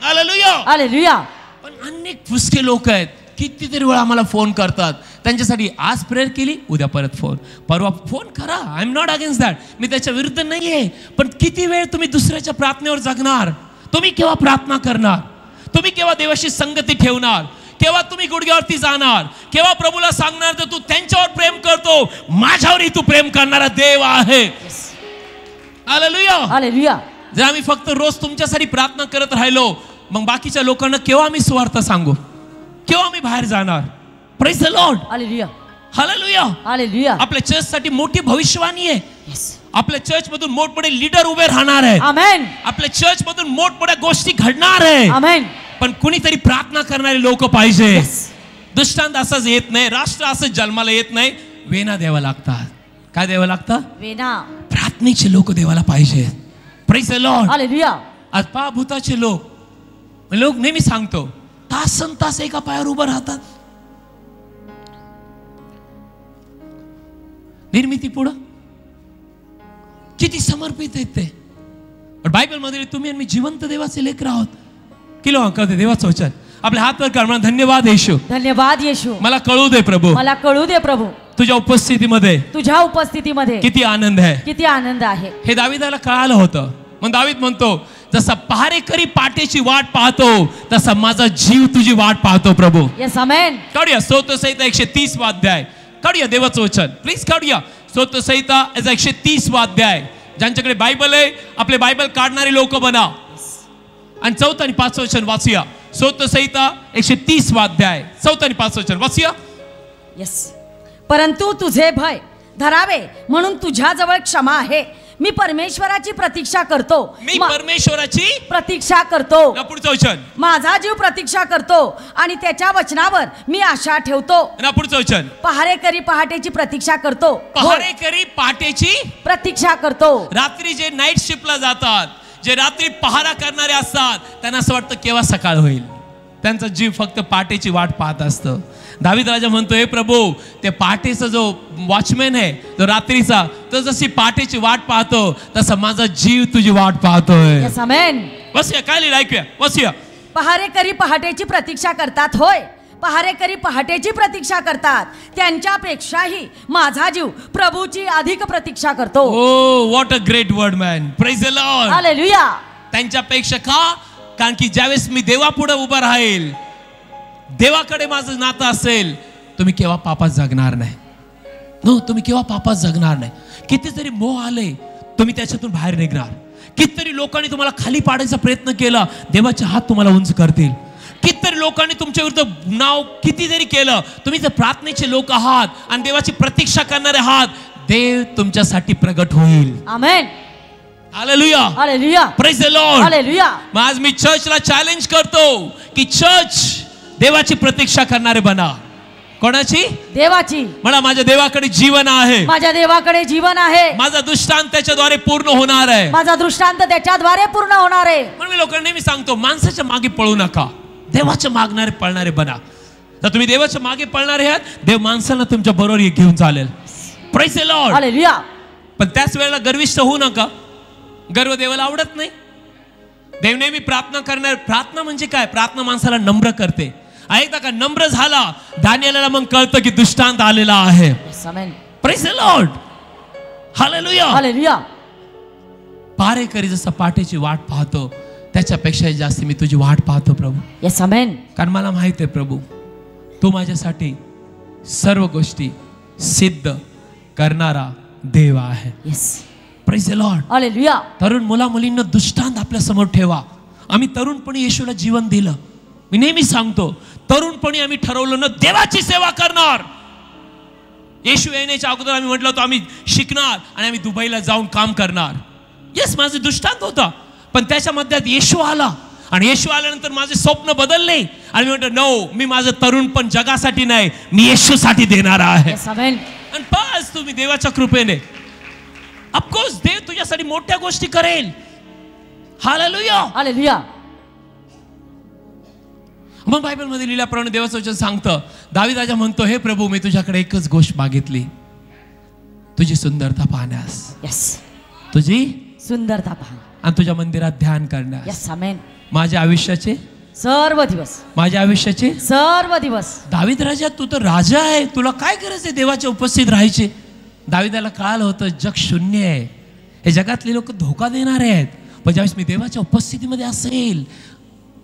Speaker 5: हालेलुया.
Speaker 6: हालेलुया.
Speaker 5: पण अनेक फुसके लोक आहेत, कितीतरी वेळा आम्हाला फोन करतात. त्यांच्यासाठी आज प्रेयर केली, उद्या परत फोन, परवा फोन करा. I am not against that, मी त्याच्या विरुद्ध नाहीये. पण किती वेळ तुम्ही दुसऱ्याच्या प्रार्थनेवर जगणार? तुम्ही केव्हा प्रार्थना करणार? तुम्ही केव्हा देवाशी संगती ठेवणार? केव्हा तुम्ही गुडघ्यावरती जाणार? केव्हा प्रभूला सांगणार तर तू त्यांच्यावर प्रेम करतो, माझ्यावरही तू प्रेम करणारा देव आहे. हालेलुया.
Speaker 6: हालेलुया.
Speaker 5: जर आम्ही फक्त रोज तुमच्यासाठी प्रार्थना करत राहिलो, मग बाकीच्या लोकांना केव्हा आम्ही सुवार्थ सांगू? केव्हा आम्ही बाहेर जाणार? Praise the Lord.
Speaker 6: Hallelujah.
Speaker 5: Hallelujah.
Speaker 6: Hallelujah.
Speaker 5: आपल्या चर्च साठी मोठी भविष्यवाणी आहे.
Speaker 6: यस.
Speaker 5: आपल्या चर्च मधून मोठमोठे लीडर उभे राहणार आहेत.
Speaker 6: आमेन.
Speaker 5: आपल्या चर्च मधून मोठमोठ्या गोष्टी घडणार आहे.
Speaker 6: आमेन.
Speaker 5: पण कुणीतरी प्रार्थना करणारे लोक पाहिजे.
Speaker 6: यस.
Speaker 5: दृष्टांत असंच येत नाही, राष्ट्र असंच जन्माला येत नाही. वेना द्यावं लागतात. काय द्यावं लागतं?
Speaker 6: वेना.
Speaker 5: प्रार्थनेचे लोक देवाला पाहिजे. Praise the Lord.
Speaker 6: हालेलुया.
Speaker 5: आज भूताचे लोक नेहमी सांगतो, तासन तास एका पायावर उभं राहतात. निर्मिती पुढं किती समर्पित आहेत ते. पण बायबल मध्ये तुम्ही आणि मी जिवंत देवाचे लेकर आहोत. किलो अंकते देवाचं वचन. आपल्या हात वर कर, म्हणा, धन्यवाद येशू.
Speaker 6: धन्यवाद येशू.
Speaker 5: मला कळू दे प्रभू,
Speaker 6: मला कळू दे प्रभू,
Speaker 5: तुझ्या उपस्थितीमध्ये
Speaker 6: तुझ्या उपस्थितीमध्ये
Speaker 5: किती आनंद आहे.
Speaker 6: किती आनंद आहे.
Speaker 5: हे दाविदाला कळालं होतं. मग दावीद म्हणतो, जसा पहारेकरी पाटेची वाट पाहतो, तसा माझा जीव तुझी वाट पाहतो प्रभू.
Speaker 6: यस. आमेन.
Speaker 5: काढूया स्तोत्रसंहिता 130 अध्याय. काढूया देवाचं वचन, प्लीज काढूया. स्तोत्रसंहिता 130 अध्याय. ज्यांच्याकडे बायबल आहे, आपले बायबल काढणारे लोक बना. आणि 4 आणि 5 वचन वाचूया. स्तोत्रसंहिता 130 अध्याय, 4 आणि 5 वचन वाचूया.
Speaker 6: यस. परंतु तुझे भय धरावे म्हणून तुझ्या जवळ क्षमा आहे. मी परमेश्वराची प्रतीक्षा करतो.
Speaker 5: मी परमेश्वराची
Speaker 6: प्रतीक्षा करतो.
Speaker 5: पुढचं वचन.
Speaker 6: माझा जीव प्रतीक्षा करतो आणि त्याच्या वचनावर मी आशा ठेवतो.
Speaker 5: पुढचं वचन.
Speaker 6: पहारेकरी पहाटेची प्रतीक्षा करतो.
Speaker 5: पहारेकरी पहाटेची
Speaker 6: प्रतीक्षा करतो.
Speaker 5: रात्री जे नाईट शिफ्टला जातात, जे रात्री पहारा करणारे असतात, त्यांना असं वाटतं केव्हा सकाळ होईल. त्यांचा जीव फक्त पहाटेची वाट पाहत असतो. दावीद राजा म्हणतो, हे प्रभू, ते पहाटेचा जो वॉचमॅन आहे, जो रात्रीचा, तो जशी पहाटेची वाट पाहतो, तसा माझा जीव तुझी वाट पाहतोय.
Speaker 6: आमेन.
Speaker 5: वसूया. काय लिहिलं ऐकूया. वसूया.
Speaker 6: पहारेकरी पहाटेची प्रतीक्षा करतात होय, पहारेकरी पहाटेची प्रतीक्षा करतात, त्यांच्यापेक्षाही माझा जीव प्रभूची अधिक प्रतीक्षा करतो.
Speaker 5: Oh what a great word man. Praise the Lord.
Speaker 6: Hallelujah.
Speaker 5: त्यांच्यापेक्षा का? कारण की ज्यावेळेस मी देवापुढे उभा राहील, देवाकडे माझं नातं असेल, तुम्ही केव्हा पापात जगणार नाही. नो, तुम्ही केव्हा पापात जगणार नाही. कितीतरी मोह आले, तुम्ही त्याच्यातून बाहेर निघणार. कितीतरी लोकांनी तुम्हाला खाली पाडायचा प्रयत्न केला, देवाचे हात तुम्हाला उंच करतील. कितीतरी लोकांनी तुमच्या विरुद्ध नाव कितीतरी केलं, तुम्ही जर प्रार्थनेचे लोक आहात आणि देवाची प्रतीक्षा करणारे आहात, देव तुमच्यासाठी प्रगट होईल.
Speaker 6: Amen.
Speaker 5: Hallelujah.
Speaker 6: Hallelujah.
Speaker 5: Praise the Lord.
Speaker 6: Hallelujah.
Speaker 5: मग आज मी चर्चला चॅलेंज करतो की चर्च देवाची प्रतीक्षा करणारे बना. कोणाची? देवाची. म्हणा, माझ्या देवाकडे जीवन आहे.
Speaker 6: माझ्या देवाकडे जीवन आहे.
Speaker 5: माझा दृष्टांत त्याच्याद्वारे पूर्ण होणार आहे.
Speaker 6: माझा दृष्टांत त्याच्याद्वारे पूर्ण होणार आहे.
Speaker 5: म्हणून मी लोकांना नेहमी सांगतो, माणसाच्या मागे पळू नका, देवाच्या मागणारे पळणारे बना. तर तुम्ही देवाच्या मागे पळणारे आहात, देव माणसाला तुमच्या बरोबर घेऊन चालेल. Praise the Lord.
Speaker 6: हालेलुया.
Speaker 5: पण त्याच वेळेला गर्विष्ठ होऊ नका. गर्व देवाला आवडत नाही. देव नेहमी प्रार्थना करणार. प्रार्थना म्हणजे काय? प्रार्थना माणसाला नम्र करते. ऐकता का? नम्र झाला, दानिएलला मग कळतं की दृष्टांत आलेला आहे. Praise the Lord. Hallelujah.
Speaker 6: Hallelujah.
Speaker 5: पहारेकरी जसं पाठीची वाट पाहतो, त्याच्यापेक्षा जास्त मी तुझी वाट पाहतो प्रभू.
Speaker 6: येस आमेन.
Speaker 5: कारण मला माहित आहे प्रभू, तू माझ्यासाठी सर्व गोष्टी सिद्ध करणारा देव आहे.
Speaker 6: Yes.
Speaker 5: Praise the Lord.
Speaker 6: Hallelujah.
Speaker 5: तरुण मुला मुलींना दृष्टांत आपल्या समोर ठेवा. आम्ही तरुणपणी येशूला जीवन दिलं. मी नेहमी सांगतो, तरुणपणी आम्ही ठरवलं ना देवाची सेवा करणार. येशू येण्याच्या अगोदर आम्ही म्हटलं होतं आम्ही शिकणार आणि आम्ही दुबईला जाऊन काम करणार. येस, माझं दृष्टांत होता. पण त्याच्या मध्यात येशू आला आणि येशू आल्यानंतर माझे स्वप्न बदलले आणि मी म्हटलं नो, मी माझं तरुण पण जगासाठी नाही, मी येशूसाठी देणार आहे. आणि बस तुम्ही देवाच्या कृपेने, ऑफकोर्स देव तुझ्यासाठी मोठ्या गोष्टी करेल. हालेलुया.
Speaker 6: हालेलुया.
Speaker 5: मग बायबल मध्ये लिहिल्याप्रमाणे देवाचं वचन सांगतं, दावीद राजा म्हणतो, हे प्रभू, मी तुझ्याकडे एकच गोष्ट मागितली, तुझी सुंदरता पाहण्यास.
Speaker 6: यस.
Speaker 5: तुझी
Speaker 6: सुंदरता पाहण्यास
Speaker 5: आणि तुझ्या मंदिरात ध्यान करण्यास.
Speaker 6: Yes amen.
Speaker 5: माझ्या आयुष्याचे
Speaker 6: सर्व दिवस. माझ्या
Speaker 5: आयुष्याचे
Speaker 6: सर्व दिवस.
Speaker 5: दावीद राजा, तू तर राजा आहे, तुला काय गरज आहे देवाच्या उपस्थित राहायचे? दावीदाला कळालं होतं जग शून्य आहे, हे जगातले लोक धोका देणारे आहेत. पण ज्यावेळेस मी देवाच्या उपस्थितीमध्ये असेल,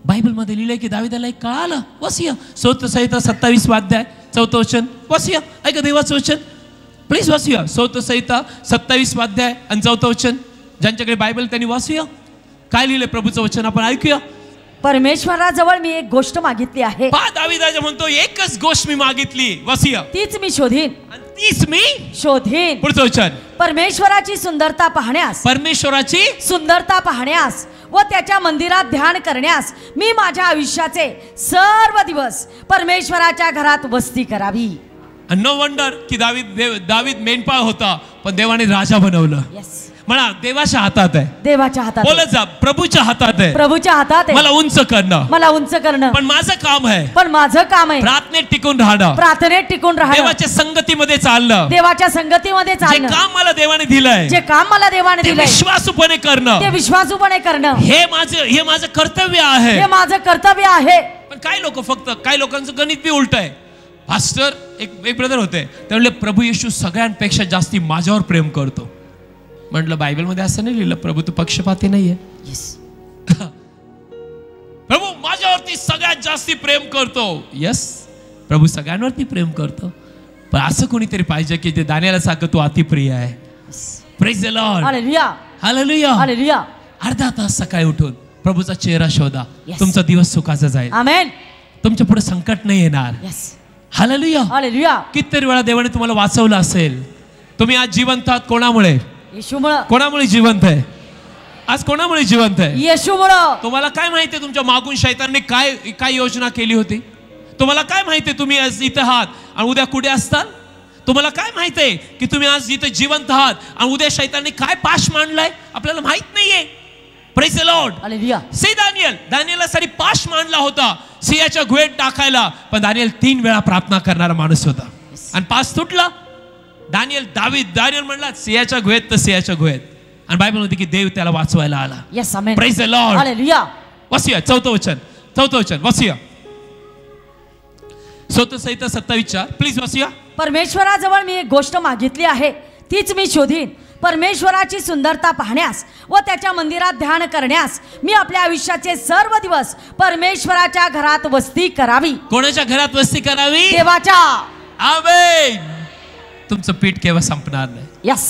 Speaker 5: बायबलमध्ये लिहिलंय की दावीदाला एक कळालं. वसिया स्तोत्रसंहिता 27 अध्याय 4 वचन. वसिया, ऐका देवाचं वचन प्लीज. वसिया स्तोत्रसंहिता 27 अध्याय आणि 4 वचन. ज्यांच्याकडे बायबल त्यांनी वाचूया काय लिहिलंय प्रभूचं वचन, आपण ऐकूया.
Speaker 6: परमेश्वराजवळ मी एक गोष्ट मागितली आहे.
Speaker 5: दावीद राजा म्हणतो, एकच गोष्ट मी मागितली, वसिया,
Speaker 6: तीच मी शोधीन.
Speaker 5: तीच मी
Speaker 6: शोधीन.
Speaker 5: पुढचं वचन.
Speaker 6: परमेश्वराची सुंदरता पाहण्यास.
Speaker 5: परमेश्वराची
Speaker 6: सुंदरता पाहण्यास व त्याच्या मंदिरात ध्यान करण्यास मी माझ्या आयुष्याचे सर्व दिवस परमेश्वराच्या घरात वस्ती करावी.
Speaker 5: नो वंडर की दावीद मेंढपाळ होता, पण देवाने राजा बनवलं.
Speaker 6: यस.
Speaker 5: म्हणा, देवाच्या हातात आहे.
Speaker 6: देवाच्या हातात.
Speaker 5: बोलत जा, प्रभूच्या हातात आहे.
Speaker 6: प्रभूच्या हातात आहे.
Speaker 5: मला उंच करणं.
Speaker 6: मला उंच करणं.
Speaker 5: पण माझं काम आहे.
Speaker 6: पण माझं काम आहे
Speaker 5: प्रार्थनेत टिकून राहणं.
Speaker 6: प्रार्थनेत टिकून राहणं.
Speaker 5: देवाच्या संगतीमध्ये चालणं.
Speaker 6: देवाच्या संगतीमध्ये चालणं.
Speaker 5: जे काम मला देवाने दिलंय,
Speaker 6: जे काम मला देवाने दिलंय,
Speaker 5: विश्वासूपणे करणं.
Speaker 6: ते विश्वासूपणे करणं.
Speaker 5: हे माझं कर्तव्य आहे.
Speaker 6: हे माझं कर्तव्य आहे.
Speaker 5: पण काही लोक, फक्त काही लोकांचं गणित बी उलट आहे. पास्टर एक ब्रदर होते, ते म्हणले प्रभू येशू सगळ्यांपेक्षा जास्ती माझ्यावर प्रेम करतो. म्हटलं बायबलमध्ये असं नाही लिहिलं, प्रभू तू पक्षपाती नाहीये. प्रभू माझ्यावरती सगळ्यात जास्ती प्रेम करतो. यस, प्रभू सगळ्यांवरती प्रेम करतो, पण असं कोणीतरी पाहिजे की जे दानिएलला सांगतो तू अतिप्रिय आहे. Praise the Lord.
Speaker 6: Hallelujah.
Speaker 5: Hallelujah.
Speaker 6: Hallelujah.
Speaker 5: अर्धा तास सकाळी उठून प्रभूचा चेहरा शोधा. तुमचा दिवस सुखाचा जाईल.
Speaker 6: आमेन.
Speaker 5: तुमच्या पुढे संकट नाही येणार.
Speaker 6: यस.
Speaker 5: हालेलुया.
Speaker 6: हालेलुया.
Speaker 5: कितीतरी वेळा देवाने तुम्हाला वाचवलं असेल. तुम्ही आज जिवंत आहात कोणामुळे?
Speaker 6: येशूमुळे.
Speaker 5: कोणामुळे जिवंत आहे आज? कोणामुळे जिवंत आहे?
Speaker 6: येशूमुळे.
Speaker 5: तुम्हाला काय माहिती आहे तुमच्या मागून शैतानने काय योजना केली होती? तुम्हाला काय माहिती आहे तुम्ही आज इथं आहात आणि उद्या कुठे असताल? तुम्हाला काय माहिती आहे की तुम्ही आज इथं जिवंत आहात आणि उद्या शैतानने काय पाश मांडलाय आपल्याला माहित नाहीये. Praise the Lord.
Speaker 6: Hallelujah.
Speaker 5: See दानिएलला साठी पाश मांडला होता सिंहाच्या गुहेत टाकायला, पण दानिएल 3 वेळा प्रार्थना करणारा माणूस होता आणि पास तुटला. दानिएल म्हणला सिंहाच्या गुहेत तर सिंहाच्या गुहेत, आणि बायबल मध्ये की देव त्याला वाचवायला आला.
Speaker 6: Yes amen.
Speaker 5: Praise the Lord.
Speaker 6: Hallelujah.
Speaker 5: वसिया 4 वचन. वसिया स्तोत्रसंहिता 27:4 प्लीज वाचूया.
Speaker 6: परमेश्वराजवळ मी एक गोष्ट मागितली आहे, तीच मी शोधीन. परमेश्वराची सुंदरता पाहण्यास व त्याच्या मंदिरात ध्यान करण्यास मी आपल्या आयुष्याचे सर्व दिवस परमेश्वराच्या घरात वस्ती करावी.
Speaker 5: कोणाच्या घरात वस्ती करावी?
Speaker 6: देवाच्या.
Speaker 5: आमेन. तुमचं पीठ केव्हा संपणार नाही.
Speaker 6: यस.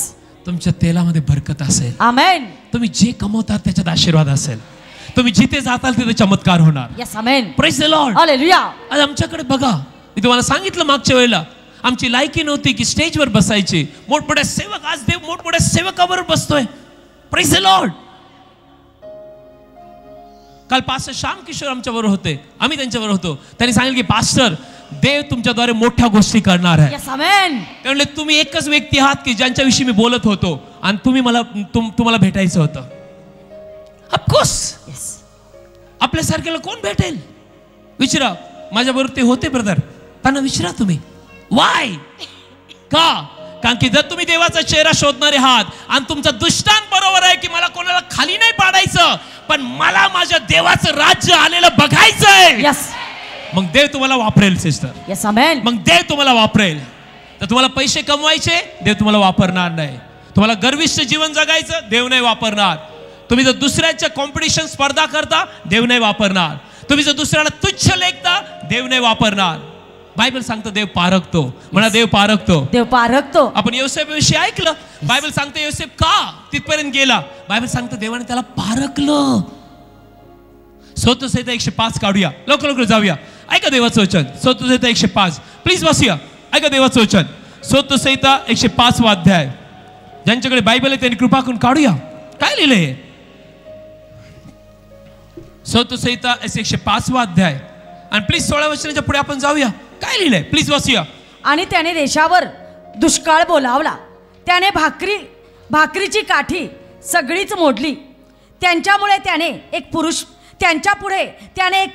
Speaker 5: तुमच्या तेलामध्ये बरकत असेल.
Speaker 6: आमेन.
Speaker 5: तुम्ही जे कमवतात त्याच्यात आशीर्वाद असेल. तुम्ही जिथे जाताल तिथे चमत्कार होणार.
Speaker 6: Yes. Amen.
Speaker 5: Praise the Lord.
Speaker 6: Hallelujah.
Speaker 5: आज आमच्याकडे बघा, मी तुम्हाला सांगितलं मागच्या वेळेला, आमची लायकी नव्हती की स्टेजवर बसायची. मोठमोठ्या सेवक, आज देव मोठमोठ्या सेवकावर बसतोय. Praise the Lord. काल पास्टर श्याम किशोर आमच्याबरोबर होते, आम्ही त्यांच्याबरोबर होतो. त्यांनी सांगितलं की पास्टर, देव तुमच्याद्वारे मोठ्या गोष्टी करणार आहे.
Speaker 6: यस. आमेन.
Speaker 5: त्यामुळे तुम्ही एकच व्यक्ती आहात की ज्यांच्याविषयी मी बोलत होतो आणि तुम्ही मला तुम्हाला भेटायचं होतं. ऑफकोर्स.
Speaker 6: यस.
Speaker 5: आपल्यासारख्याला कोण भेटेल? विचारा. माझ्याबरोबर ते होते ब्रदर, त्यांना विचारा तुम्ही. वाय? का? कारण की जर तुम्ही देवाचा चेहरा शोधणारे आहात आणि तुमचा दृष्टांत बरोबर आहे की मला कोणाला खाली नाही पाडायचं, पण मला माझ्या देवाचं राज्य आलेलं बघायचंय,
Speaker 6: यस,
Speaker 5: मग देव तुम्हाला वापरेल सिस्टर.
Speaker 6: यस. आमेन.
Speaker 5: मग देव तुम्हाला वापरेल. तर तुम्हाला पैसे कमवायचे, देव तुम्हाला वापरणार नाही. तुम्हाला गर्विष्ठ जीवन जगायचं, देव नाही वापरणार. तुम्ही जर दुसऱ्याच्या कॉम्पिटिशन स्पर्धा करता, देव नाही वापरणार. तुम्ही जर दुसऱ्याला तुच्छ लेखता, देव नाही वापरणार. बायबल सांगतो देव पारखतो. म्हणा देव पारखतो.
Speaker 6: देव पारखतो.
Speaker 5: आपण योसेफविषयी ऐकलं. बायबल सांगते योसेफ का तिथपर्यंत गेला. बायबल सांगतो देवाने त्याला पारखलं. स्तोत्रसंहिता 105 काढूया. लवकर लवकर जाऊया. ऐका देवाचं वचन. स्तोत्रसंहिता 105 प्लीज वाचूया. ऐका देवाचं वचन. स्तोत्रसंहिता 105 अध्याय. ज्यांच्याकडे बायबल आहे त्यांनी कृपा करून काढूया. काय लिहिलंय? स्तोत्रसंहिता 105 अध्याय आणि प्लीज 16 वचनाच्या पुढे आपण जाऊया. काय लिहिलंय प्लीज वाचूया.
Speaker 6: आणि त्याने देशावर दुष्काळ बोलावला. त्याने भाकरीची काठी सगळीच मोडली. त्यांच्यापुढे त्याने एक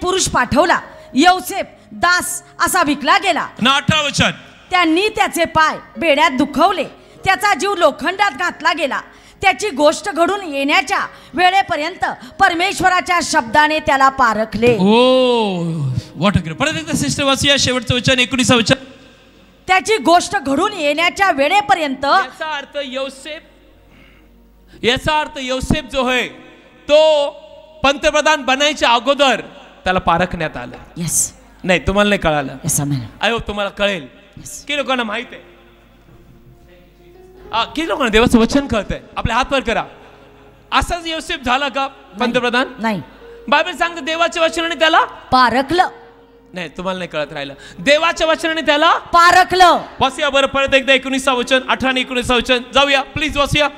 Speaker 6: पुरुष पाठवला. यौसेफ दास असा विकला गेला.
Speaker 5: 18 वचन.
Speaker 6: त्यांनी त्याचे पाय बेड्यात दुखवले. त्याचा जीव लोखंडात घातला गेला. त्याची गोष्ट घडून येण्याच्या वेळेपर्यंत परमेश्वराच्या शब्दाने त्याला पारखले.
Speaker 5: ओ व्हॉट अ ग्रेट. परत एकदा सिस्टर वाचूया शेवटचं वचन 19 वचन.
Speaker 6: त्याची गोष्ट घडून येण्याच्या वेळेपर्यंत.
Speaker 5: याचा अर्थ योसेफ जो आहे तो पंतप्रधान बनायच्या अगोदर त्याला पारखण्यात आलं.
Speaker 6: यस.
Speaker 5: नाही तुम्हाला नाही कळालं.
Speaker 6: यस. आमेन.
Speaker 5: आय होप तुम्हाला कळेल. किती लोकांना माहित आहे? किती लोकांना देवाचं वचन कळतंय? आपले हात वर करा. असाच योसेफ झाला का पंतप्रधान?
Speaker 6: नाही.
Speaker 5: बायबल सांगते देवाच्या वचनाने त्याला
Speaker 6: पारखलं.
Speaker 5: नाही तुम्हाला नाही कळत राहिलं. देवाच्या वचनाने त्याला
Speaker 6: पारखलं.
Speaker 5: वाचूया बरं परत एकदा 19 वचन 18 आणि 19 वचन जाऊया प्लीज वाचूया.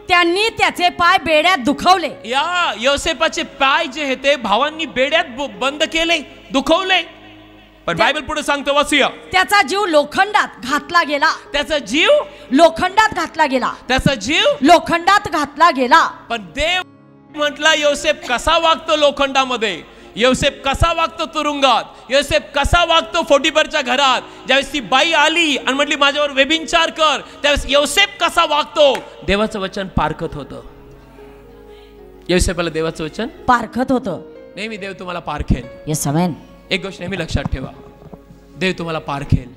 Speaker 6: त्यांनी त्याचे पाय बेड्यात दुखवले.
Speaker 5: या योसेफाचे पाय जे हे ते भावांनी बेड्यात बंद केले, दुखवले. पण बायबल पुढे सांगतो वाचूया.
Speaker 6: त्याचा जीव लोखंडात घातला गेला.
Speaker 5: त्याचा जीव
Speaker 6: लोखंडात घातला गेला.
Speaker 5: त्याचा जीव
Speaker 6: लोखंडात घातला गेला.
Speaker 5: पण देव म्हटला योसेफ कसा वागतो लोखंडामध्ये, योसेफ कसा वागतो तुरुंगात, योसेफ कसा वागतो फोटिफरच्या घरात. ज्यावेळेस ती बाई आली आणि म्हटली माझ्यावर व्यभिचार कर, त्यावेळेस योसेफ कसा वागतो. देवाचं वचन पारखत होतं. योसेफाला देवाचं वचन
Speaker 6: पारखत होतं.
Speaker 5: नेहमी देव तुम्हाला पारखेल.
Speaker 6: येस. आमेन.
Speaker 5: एक गोष्ट नेहमी लक्षात ठेवा, देव तुम्हाला पारखेल.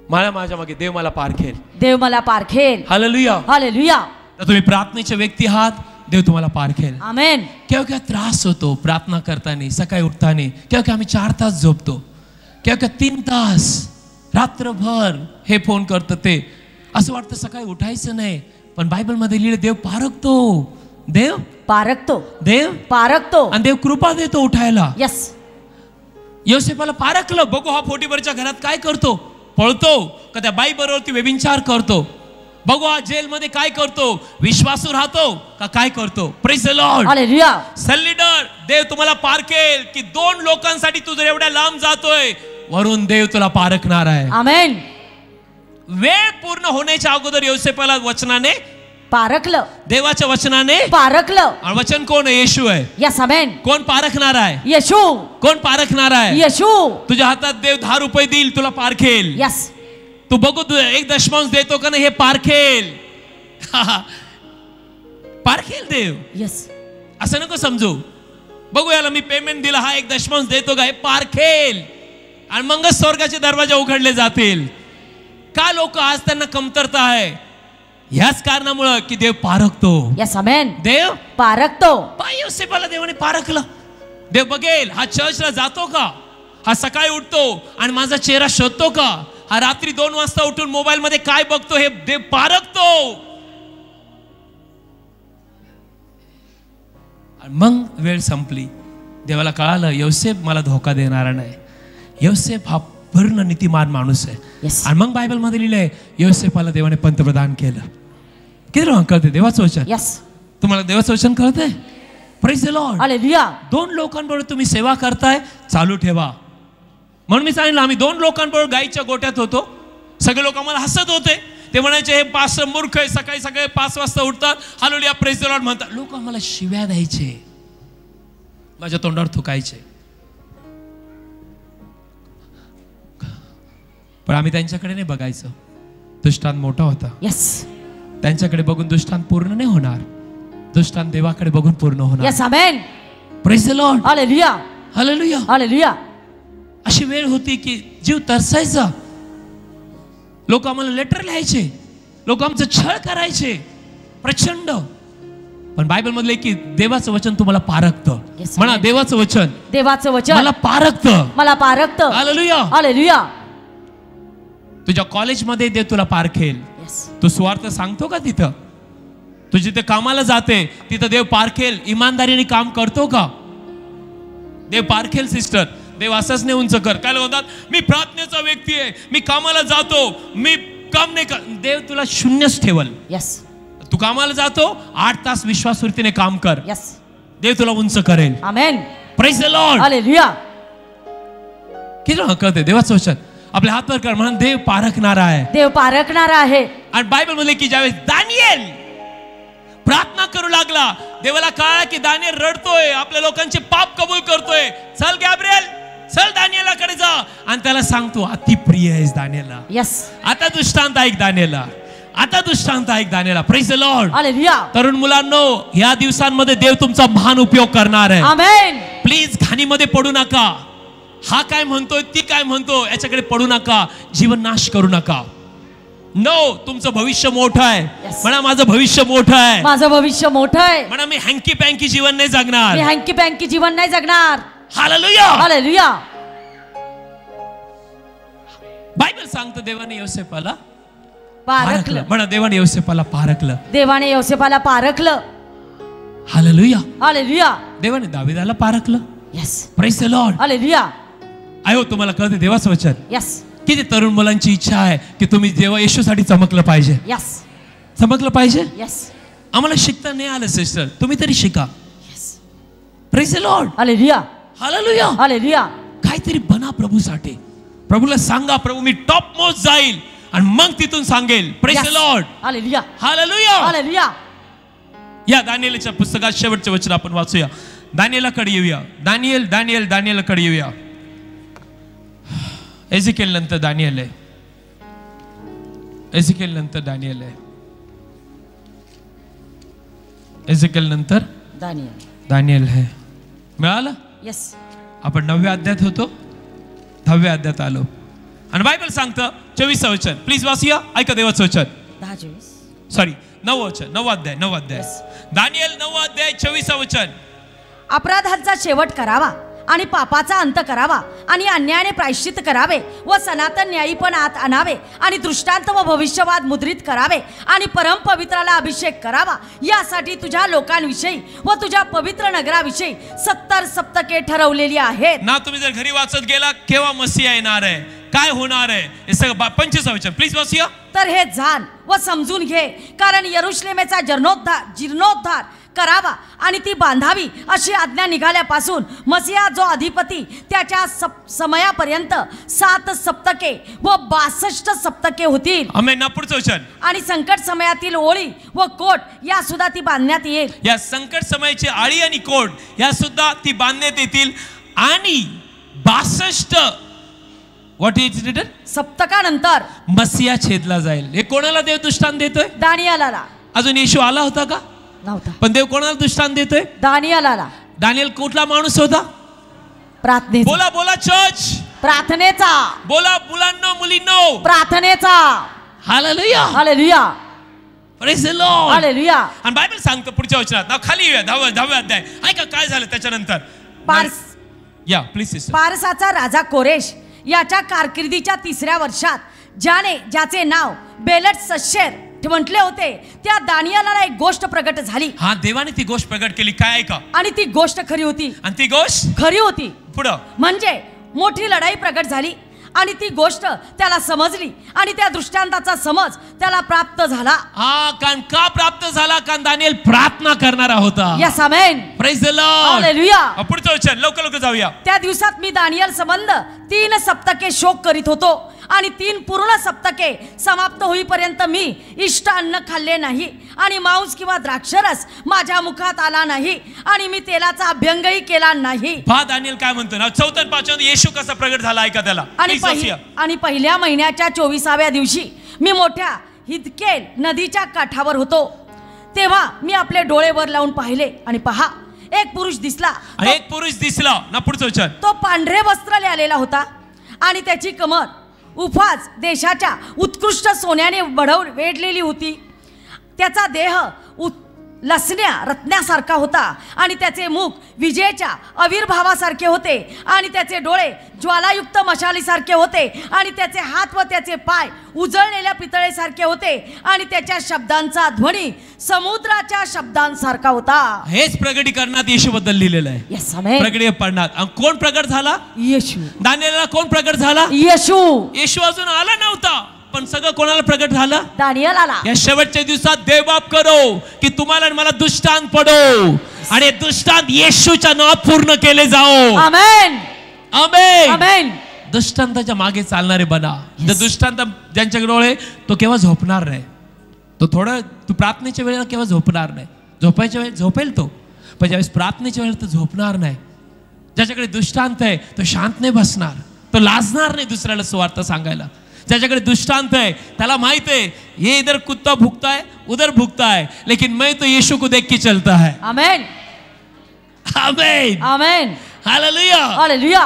Speaker 5: माझ्या मागे देव मला पारखेल.
Speaker 6: देव मला पारखेल.
Speaker 5: हालेलुया.
Speaker 6: हालेलुया.
Speaker 5: तर तुम्ही प्रार्थनेचे व्यक्ती आहात, देव तुम्हाला पारखेल.
Speaker 6: आमेन.
Speaker 5: केव्हा त्रास होतो प्रार्थना करताना, सकाळी उठताना. केव्हा आम्ही 4 तास झोपतो, केव्हा 3 तास, रात्रभर हे फोन करतं ते. असं वाटतं सकाळी उठायचं नाही, पण बायबलमध्ये लिहिलं देव पारखतो. देव
Speaker 6: पारखतो.
Speaker 5: देव
Speaker 6: पारखतो.
Speaker 5: आणि देव कृपा देतो उठायला.
Speaker 6: यस.
Speaker 5: योसेफाला पारखलं. बघू हा पोटीवरच्या घरात काय करतो, पळतो का त्या बाई बरोबर ती व्यभिचार करतो. बघू हा जेलमध्ये काय करतो, विश्वासू राहतो का काय करतो. Praise the Lord.
Speaker 6: हालेलुया.
Speaker 5: सल्लीडर देव तुम्हाला पारखेल की 2 लोकांसाठी तू जर एवढ्या लांब जातोय, वरून देव तुला पारखणार आहे.
Speaker 6: आमेन.
Speaker 5: वेळ पूर्ण होण्याच्या अगोदर योसेफाला वचनाने
Speaker 6: पारखलं.
Speaker 5: देवाच्या वचनाने
Speaker 6: पारखलं.
Speaker 5: आणि वचन कोण आहे? येशू आहे.
Speaker 6: यस. आमेन.
Speaker 5: कोण पारखणार आहे?
Speaker 6: येशू.
Speaker 5: कोण पारखणार आहे?
Speaker 6: येशू.
Speaker 5: तुझ्या हातात देव 10 रुपये देईल, तुला पारखेल.
Speaker 6: यस.
Speaker 5: तू बघू तू 1 दशमांश देतो का नाही हे पारखेल. पारखेल देव.
Speaker 6: यस.
Speaker 5: असं नको समजू. बघू याला मी पेमेंट दिला, हा 1 दशमांश देतो का, हे पारखेल. आणि मगच स्वर्गाचे दरवाजे उघडले जातील. का लोक आज त्यांना कमतरता आहे? ह्याच कारणामुळे की देव पारखतो.
Speaker 6: Yes amen.
Speaker 5: देव
Speaker 6: पारखतो.
Speaker 5: योसेफाला देवाने पारखलं. देव बघेल हा चर्चला जातो का, हा सकाळी उठतो आणि माझा चेहरा शोधतो का, हा रात्री 2 वाजता उठून मोबाईल मध्ये काय बघतो, हे देव पारखतो. मग वेळ संपली. देवाला कळालं योसेफ मला धोका देणारा नाही. योसेफ हा पूर्ण नीतिमान माणूस आहे. आणि मग बायबल मध्ये लिहिलंय योसेफाला देवाने पंतप्रधान केलं. किती लोक कळते देवाचं वचन?
Speaker 6: यस.
Speaker 5: तुम्हाला देवाचं वचन कळतंय? Praise the Lord.
Speaker 6: हालेलुया.
Speaker 5: 2 लोकांबरोबर तुम्ही सेवा करताय, चालू ठेवा. म्हणून मी सांगितलं आम्ही 2 लोकांबरोबर गाईच्या गोट्यात होतो. सगळे लोक आम्हाला हसत होते. ते म्हणायचे हे पास्टर मूर्ख आहे, सकाळी सकाळी 5 वाजता उठतात, हालेलुया प्रेज द लॉर्ड म्हणतात. लोक आम्हाला शिव्या द्यायचे, माझ्या तोंडावर थुकायचे. पण आम्ही त्यांच्याकडे नाही बघायचं. दृष्टांत मोठा होता.
Speaker 6: यस.
Speaker 5: त्यांच्याकडे बघून दृष्टांत पूर्ण नाही होणार. दृष्टांत देवाकडे बघून पूर्ण होणार.
Speaker 6: Yes amen.
Speaker 5: Praise the Lord.
Speaker 6: Hallelujah.
Speaker 5: Hallelujah.
Speaker 6: Hallelujah.
Speaker 5: अशी वेळ होती की जीव तरसायचा. लोक आम्हाला लेटर लिहायचे, लोक आमचं छळ करायचे प्रचंड. पण बायबल मधले की देवाचं वचन तुम्हाला पारखतं. म्हणा देवाचं वचन.
Speaker 6: देवाचं वचन
Speaker 5: मला पारखतं.
Speaker 6: मला पारखतं.
Speaker 5: हालेलुया.
Speaker 6: हालेलुया.
Speaker 5: तुझ्या कॉलेजमध्ये देव तुला पारखेल. तू स्वार्थ सांगतो का तिथं? तू जिथे कामाला जाते तिथं देव पारखेल. इमानदारीने काम करतो का? देव पारखेल सिस्टर. देव असंच नाही उंच कर. काय म्हणतात मी प्रार्थनेचा व्यक्ती आहे, मी कामाला जातो, मी काम नाही कर. देव तुला शून्यच ठेवल.
Speaker 6: यस.
Speaker 5: तू कामाला जातो 8 तास विश्वासवृत्तीने काम कर.
Speaker 6: यस.
Speaker 5: देव तुला उंच करेल.
Speaker 6: Amen.
Speaker 5: Praise the Lord.
Speaker 6: Hallelujah.
Speaker 5: किती कळते देवाचं वचन? आपल्या हातवर कर म्हणून देव पारखणारा आहे.
Speaker 6: देव पारखणारा आहे.
Speaker 5: आणि बायबल मध्ये की ज्यावेळेस दानिएल प्रार्थना करू लागला, देवाला कळला की दानिएल रडतोय, आपल्या लोकांचे पाप कबूल करतोय. चल गॅब्रिएल, चल दानिएलाकडे जा आणि त्याला सांगतो अति प्रिय आहेस दानिएला.
Speaker 6: यस.
Speaker 5: आता दृष्टांत ऐक दानिएला, आता दृष्टांत ऐक दानिएला. Praise the Lord.
Speaker 6: हालेलुया.
Speaker 5: तरुण मुलांनो, या दिवसांमध्ये देव तुमचा महान उपयोग करणार आहे.
Speaker 6: आमेन.
Speaker 5: प्लीज घाणीमध्ये पडू नका. हा काय म्हणतोय, ती काय म्हणतो, याच्याकडे पडू नका. जीवन नाश करू नका. नो, तुमचं भविष्य मोठं आहे. म्हणा माझं भविष्य मोठं आहे.
Speaker 6: माझं भविष्य मोठं आहे.
Speaker 5: म्हणा मी हँकी पँकी जीवन नाही जगणार.
Speaker 6: मी हँकी पँकी जीवन नाही जगणार.
Speaker 5: हालेलुया.
Speaker 6: हालेलुया.
Speaker 5: बायबल सांगतं देवाने योसेफाला
Speaker 6: पारखलं.
Speaker 5: म्हणा देवाने योसेफाला पारखलं.
Speaker 6: देवाने योसेफाला पारखलं.
Speaker 5: हालेलुया.
Speaker 6: हालेलुया.
Speaker 5: देवाने दाविदाला पारखलं.
Speaker 6: Yes.
Speaker 5: Praise the Lord.
Speaker 6: Hallelujah.
Speaker 5: आयो तुम्हाला कळते देवाचं वचन?
Speaker 6: यस.
Speaker 5: किती तरुण मुलांची इच्छा आहे की तुम्ही देवा येशूसाठी चमकलं पाहिजे.
Speaker 6: यस.
Speaker 5: चमकलं पाहिजे.
Speaker 6: यस.
Speaker 5: आम्हाला शिकता नाही आलं सिस्टर, तुम्ही तरी शिका. Praise the Lord.
Speaker 6: Hallelujah.
Speaker 5: Hallelujah.
Speaker 6: Hallelujah.
Speaker 5: काहीतरी बना प्रभूसाठी. प्रभूला सांगा प्रभू मी टॉप मोस्ट जाईल आणि मग तिथून सांगेल. Praise the Lord.
Speaker 6: Hallelujah.
Speaker 5: Hallelujah.
Speaker 6: Hallelujah.
Speaker 5: या दानिएलच्या पुस्तकात शेवटचे वचन आपण वाचूया. दानिएलाकडे येऊया. दानिएलकडे येऊया. एझेकिएल नंतर दानिएल आहे. एझेकिएल नंतर दानिएल आहे. एझेकिएल नंतर दानिएल आहे. मिळालं?
Speaker 6: यस.
Speaker 5: आपण 9व्या अध्यायात होतो, 10व्या अध्यायात आलो. आणि बायबल सांगतं 24 वचन. प्लीज वाचूया. ऐका देवाचं वचन.
Speaker 6: 10-24.
Speaker 5: सॉरी 9 वचन. 9 अध्याय. दानिएल 9 अध्याय 24 वचन.
Speaker 6: अपराधांचा शेवट करावा आणि पापाचा अंत करावा आणि अन्यायाने प्रायश्चित करावे व सनातन न्यायी पण आत आणावे आणि दृष्टांत व भविष्यवाद मुद्रित करावे आणि परम पवित्राला अभिषेक करावा. यासाठी तुझ्या लोकांविषयी व तुझ्या पवित्र नगराविषयी 70 सप्तके ठरवलेली आहेत. ना
Speaker 5: तुम्ही जर घरी वाचत गेला केव्हा मसीहा येणार आहे, काय होणार आहे, हे सगळं 25 वचन. प्लीज वाचूया.
Speaker 6: तर हे जाण व समजून घे, कारण यरुशलेमेचा जीर्णोद्धार करावा आणि ती बांधावी अशी आज्ञा निघाल्यापासून मसीहा जो अधिपती त्याच्या समयापर्यंत 7 सप्तके व 62 सप्तके होतील.
Speaker 5: आमेन. ना पुढचं वचन.
Speaker 6: आणि संकट समयातील ओळी व कोट या सुद्धा ती बांधण्यात येईल.
Speaker 5: या संकट समयाची आळी आणि कोट या सुद्धा ती बांधण्यात येतील. आणि 62 व्हॉट इज रिटन
Speaker 6: सप्तकानंतर
Speaker 5: मसीहा छेदला जाईल. हे कोणाला देव दृष्टांत देतोय?
Speaker 6: दानिएलाला.
Speaker 5: अजून येशू आला होता का?
Speaker 6: नव्हता.
Speaker 5: पण देव कोणाला दृष्टांत देतोय?
Speaker 6: दानिएलाला.
Speaker 5: दानिएल कुठला माणूस होता?
Speaker 6: प्रार्थनेचा.
Speaker 5: बोला चर्च.
Speaker 6: प्रार्थनेचा.
Speaker 5: बोला मुलांनो मुलींनो,
Speaker 6: प्रार्थनेचा.
Speaker 5: Hallelujah,
Speaker 6: hallelujah,
Speaker 5: praise the Lord.
Speaker 6: Hallelujah.
Speaker 5: आणि बायबल सांगतो पुढच्या वचनात, नाव खाली येऊया, 10व्या अध्याय. ऐका काय झालं त्याच्यानंतर. या प्लीज सिस्टर.
Speaker 6: पारसाचा राजा कोरेश याच्या कारकिर्दीच्या 3ऱ्या वर्षात ज्याचे नाव बेलतशस्सर म्हटले होते, त्या दानियेलाला एक गोष्ट प्रगट झाली.
Speaker 5: हा, देवाने ती गोष्ट प्रगट केली. काय ऐका.
Speaker 6: आणि ती गोष्ट खरी होती.
Speaker 5: आणि ती गोष्ट
Speaker 6: खरी होती.
Speaker 5: पुढं
Speaker 6: म्हणजे मोठी लढाई प्रगट झाली आणि ती गोष्ट त्याला समजली आणि त्या दृष्टांताचा समज त्याला प्राप्त झाला.
Speaker 5: हा, कारण का प्राप्त झाला? कारण दानिएल प्रार्थना करणारा होता.
Speaker 6: Yes, amen,
Speaker 5: praise the Lord.
Speaker 6: Hallelujah.
Speaker 5: पुढचं वचन लवकर जाऊया.
Speaker 6: त्या दिवसात मी दानियल संबंध 3 सप्तके शोक करीत होतो आणि 3 पूर्ण सप्तके समाप्त होईपर्यंत मी इष्ट अन्न खाल्ले नाही आणि मांस किंवा द्राक्षरस माझ्या मुखात आला नाही आणि मी तेलाचा अभ्यंगही केला नाही.
Speaker 5: पहा दानिएल काय म्हणतो ना, 4 आणि 5 येशू कसा प्रगट झाला ऐका त्याला.
Speaker 6: आणि पहिल्या महिन्याच्या 24व्या दिवशी मी मोठ्या हिदकेल नदीच्या काठावर होतो. तेव्हा मी आपले डोळे वर लावून पाहिले आणि पहा, एक पुरुष दिसला.
Speaker 5: ना पुढचं वचन.
Speaker 6: तो पांढरे वस्त्र लिहिलेला होता आणि त्याची कमर उफाज देशाच्या उत्कृष्ट सोन्याने वेढलेली होती. त्याचा देह रत्नासारखा होता आणि त्याचे मुख विजेच्या आविर्भावासारखे होते आणि त्याचे डोळे ज्वालायुक्त मशालीसारखे होते आणि त्याचे हात व त्याचे पाय उजळलेल्या पितळेसारखे होते आणि त्याच्या शब्दांचा ध्वनी समुद्राच्या शब्दांसारखा होता.
Speaker 5: हेच प्रगटीकरणात येशू बद्दल लिहिलेलं आहे.
Speaker 6: यस, आमेन.
Speaker 5: प्रगटीकरणात कोण प्रगट झाला?
Speaker 6: येशू.
Speaker 5: दानिएलला कोण प्रगट झाला?
Speaker 6: येशू.
Speaker 5: येशू अजून आला नव्हता, पण सगळं कोणाला प्रगट झालं?
Speaker 6: दानिएलाला.
Speaker 5: या शेवटच्या दिवसात देवबाप करो की तुम्हाला मला दुष्टांत पडो आणि दुष्टांत येशूच्या नावात पूर्ण केले जाओ.
Speaker 6: आमेन,
Speaker 5: आमेन,
Speaker 6: आमेन.
Speaker 5: दुष्टांताच्या मागे चालणारे बना. दुष्टांत ज्यांच्याकडे डोळे, तो केव्हा झोपणार नाही. तो तू प्रार्थनेच्या वेळेला केव्हा झोपणार नाही. झोपायच्या वेळेस झोपेल तो, पण ज्यावेळेस प्रार्थनेच्या वेळेला तो झोपणार नाही. ज्याच्याकडे दुष्टांत आहे तो शांत नाही बसणार, तो लाजणार नाही दुसऱ्याला सुवार्ता सांगायला. ज्याच्याकडे दुष्टांत है त्याला माहित है ये इधर कुत्ता भुगता है उधर भुगता है, लेकिन मैं तो यीशु को देख के चलता है.
Speaker 6: आमेन,
Speaker 5: आमेन,
Speaker 6: आमेन,
Speaker 5: हालेलुया,
Speaker 6: हालेलुया.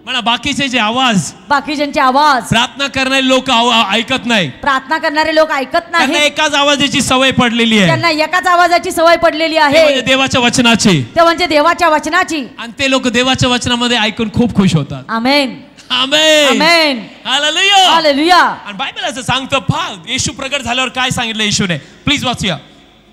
Speaker 5: म्हणा बाकीचे जे आवाज,
Speaker 6: बाकीच्यांचे आवाज
Speaker 5: प्रार्थना करणारे लोक ऐकत नाही.
Speaker 6: प्रार्थना करणारे लोक ऐकत नाही.
Speaker 5: त्यांना एकाच आवाजाची सवय पडलेली आहे.
Speaker 6: त्यांना एकाच आवाजाची सवय पडलेली आहे,
Speaker 5: म्हणजे देवाच्या वचनाची.
Speaker 6: ते म्हणजे देवाच्या वचनाची.
Speaker 5: आणि ते लोक देवाच्या वचनामध्ये ऐकून खूप खुश होतात.
Speaker 6: आमेन,
Speaker 5: आमेन,
Speaker 6: आमेन,
Speaker 5: हालेलुया,
Speaker 6: हालेलुया.
Speaker 5: आणि बायबल असं सांगतं, पहा येशू प्रगट झाल्यावर काय सांगितलं येशूने. प्लीज वाचूया.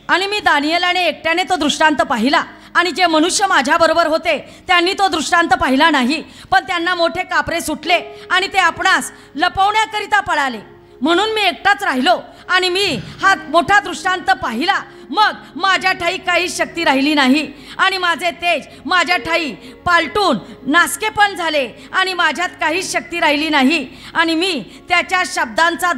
Speaker 6: आणि मी दानिएलाने एकट्याने तो दृष्टांत पाहिला आणि जे मनुष्य माझ्या बरोबर होते त्यांनी तो दृष्टांत पाहिला नाही, पण त्यांना मोठे कापरे सुटले आणि ते आपणास लपवण्याकरिता पळाले. म्हणून मी एकटाच राहिलो आणि मी हा मोठा दृष्टांत पाहिला. मग माझ्या ठाई काही शक्ती राहिली नाही आणि माझे तेज माझ्या ठाई पालटून नासकेपण झाले आणि माझ्यात काहीच शक्ती राहिली नाही. आणि मी त्याच्या शब्दांचा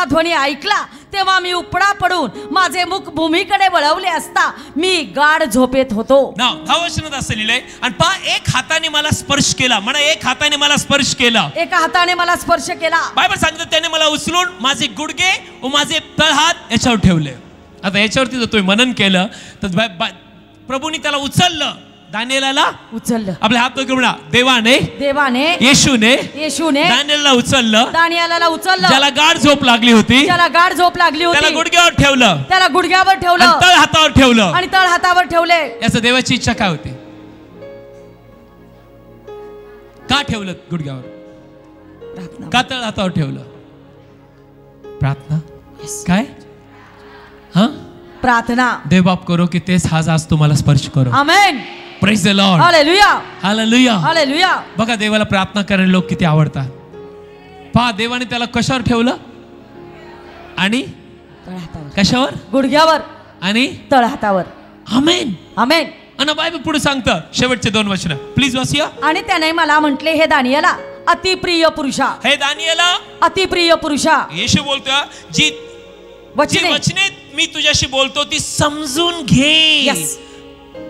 Speaker 6: ध्वनी ऐकला तेव्हा मी उपडा पडून माझे मुख भूमीकडे वळवले असता मी गाढ झोपेत होतो.
Speaker 5: नाव 10 वचनात असं लिहिलंय. आणि पहा, एक हाताने मला स्पर्श केला. म्हणा, एक हाताने मला स्पर्श केला.
Speaker 6: एका हाताने मला स्पर्श केला.
Speaker 5: बायबल सांगतं त्याने मला उचलून माझे गुडघे व माझे तळहात याच्यावर ठेवले. आता याच्यावरती जर तुम्ही मनन केलं तर प्रभूने त्याला उचललं, दानिएलाला
Speaker 6: उचललं.
Speaker 5: आपले हात घेऊन म्हणा, देवाने येशूने दानिएलाला उचललं.
Speaker 6: दानिएलाला उचललं.
Speaker 5: ज्याला गाढ झोप लागली होती त्याला गुडघ्यावर ठेवलं. तळ हातावर ठेवलं.
Speaker 6: आणि तळ हातावर ठेवले.
Speaker 5: याचं देवाची इच्छा काय होती? का ठेवलं गुडघ्यावर? का तळ हातावर ठेवलं? प्रार्थना. काय? हा,
Speaker 6: प्रार्थना.
Speaker 5: देवबाप करो की तेच आज तुम्हाला स्पर्श करो.
Speaker 6: Amen.
Speaker 5: Praise the Lord.
Speaker 6: Hallelujah,
Speaker 5: hallelujah,
Speaker 6: hallelujah.
Speaker 5: बघा देवाला प्रार्थना करणारे लोक किती आवडतात. पहा, देवाने त्याला कशावर ठेवलं? आणि कशावर?
Speaker 6: गुडघ्यावर
Speaker 5: आणि
Speaker 6: तळ हातावर.
Speaker 5: आमेन,
Speaker 6: आमेन.
Speaker 5: आणि बायबल पुढे सांगतं शेवटचे 2 वचन. प्लीज वाचूया.
Speaker 6: आणि त्याने मला म्हटले, हे दानिएला अतिप्रिय पुरुषा,
Speaker 5: हे दानिएला
Speaker 6: अतिप्रिय पुरुषा.
Speaker 5: येशू बोलतो, जी वचने मी तुझ्याशी बोलतो ती समजून घे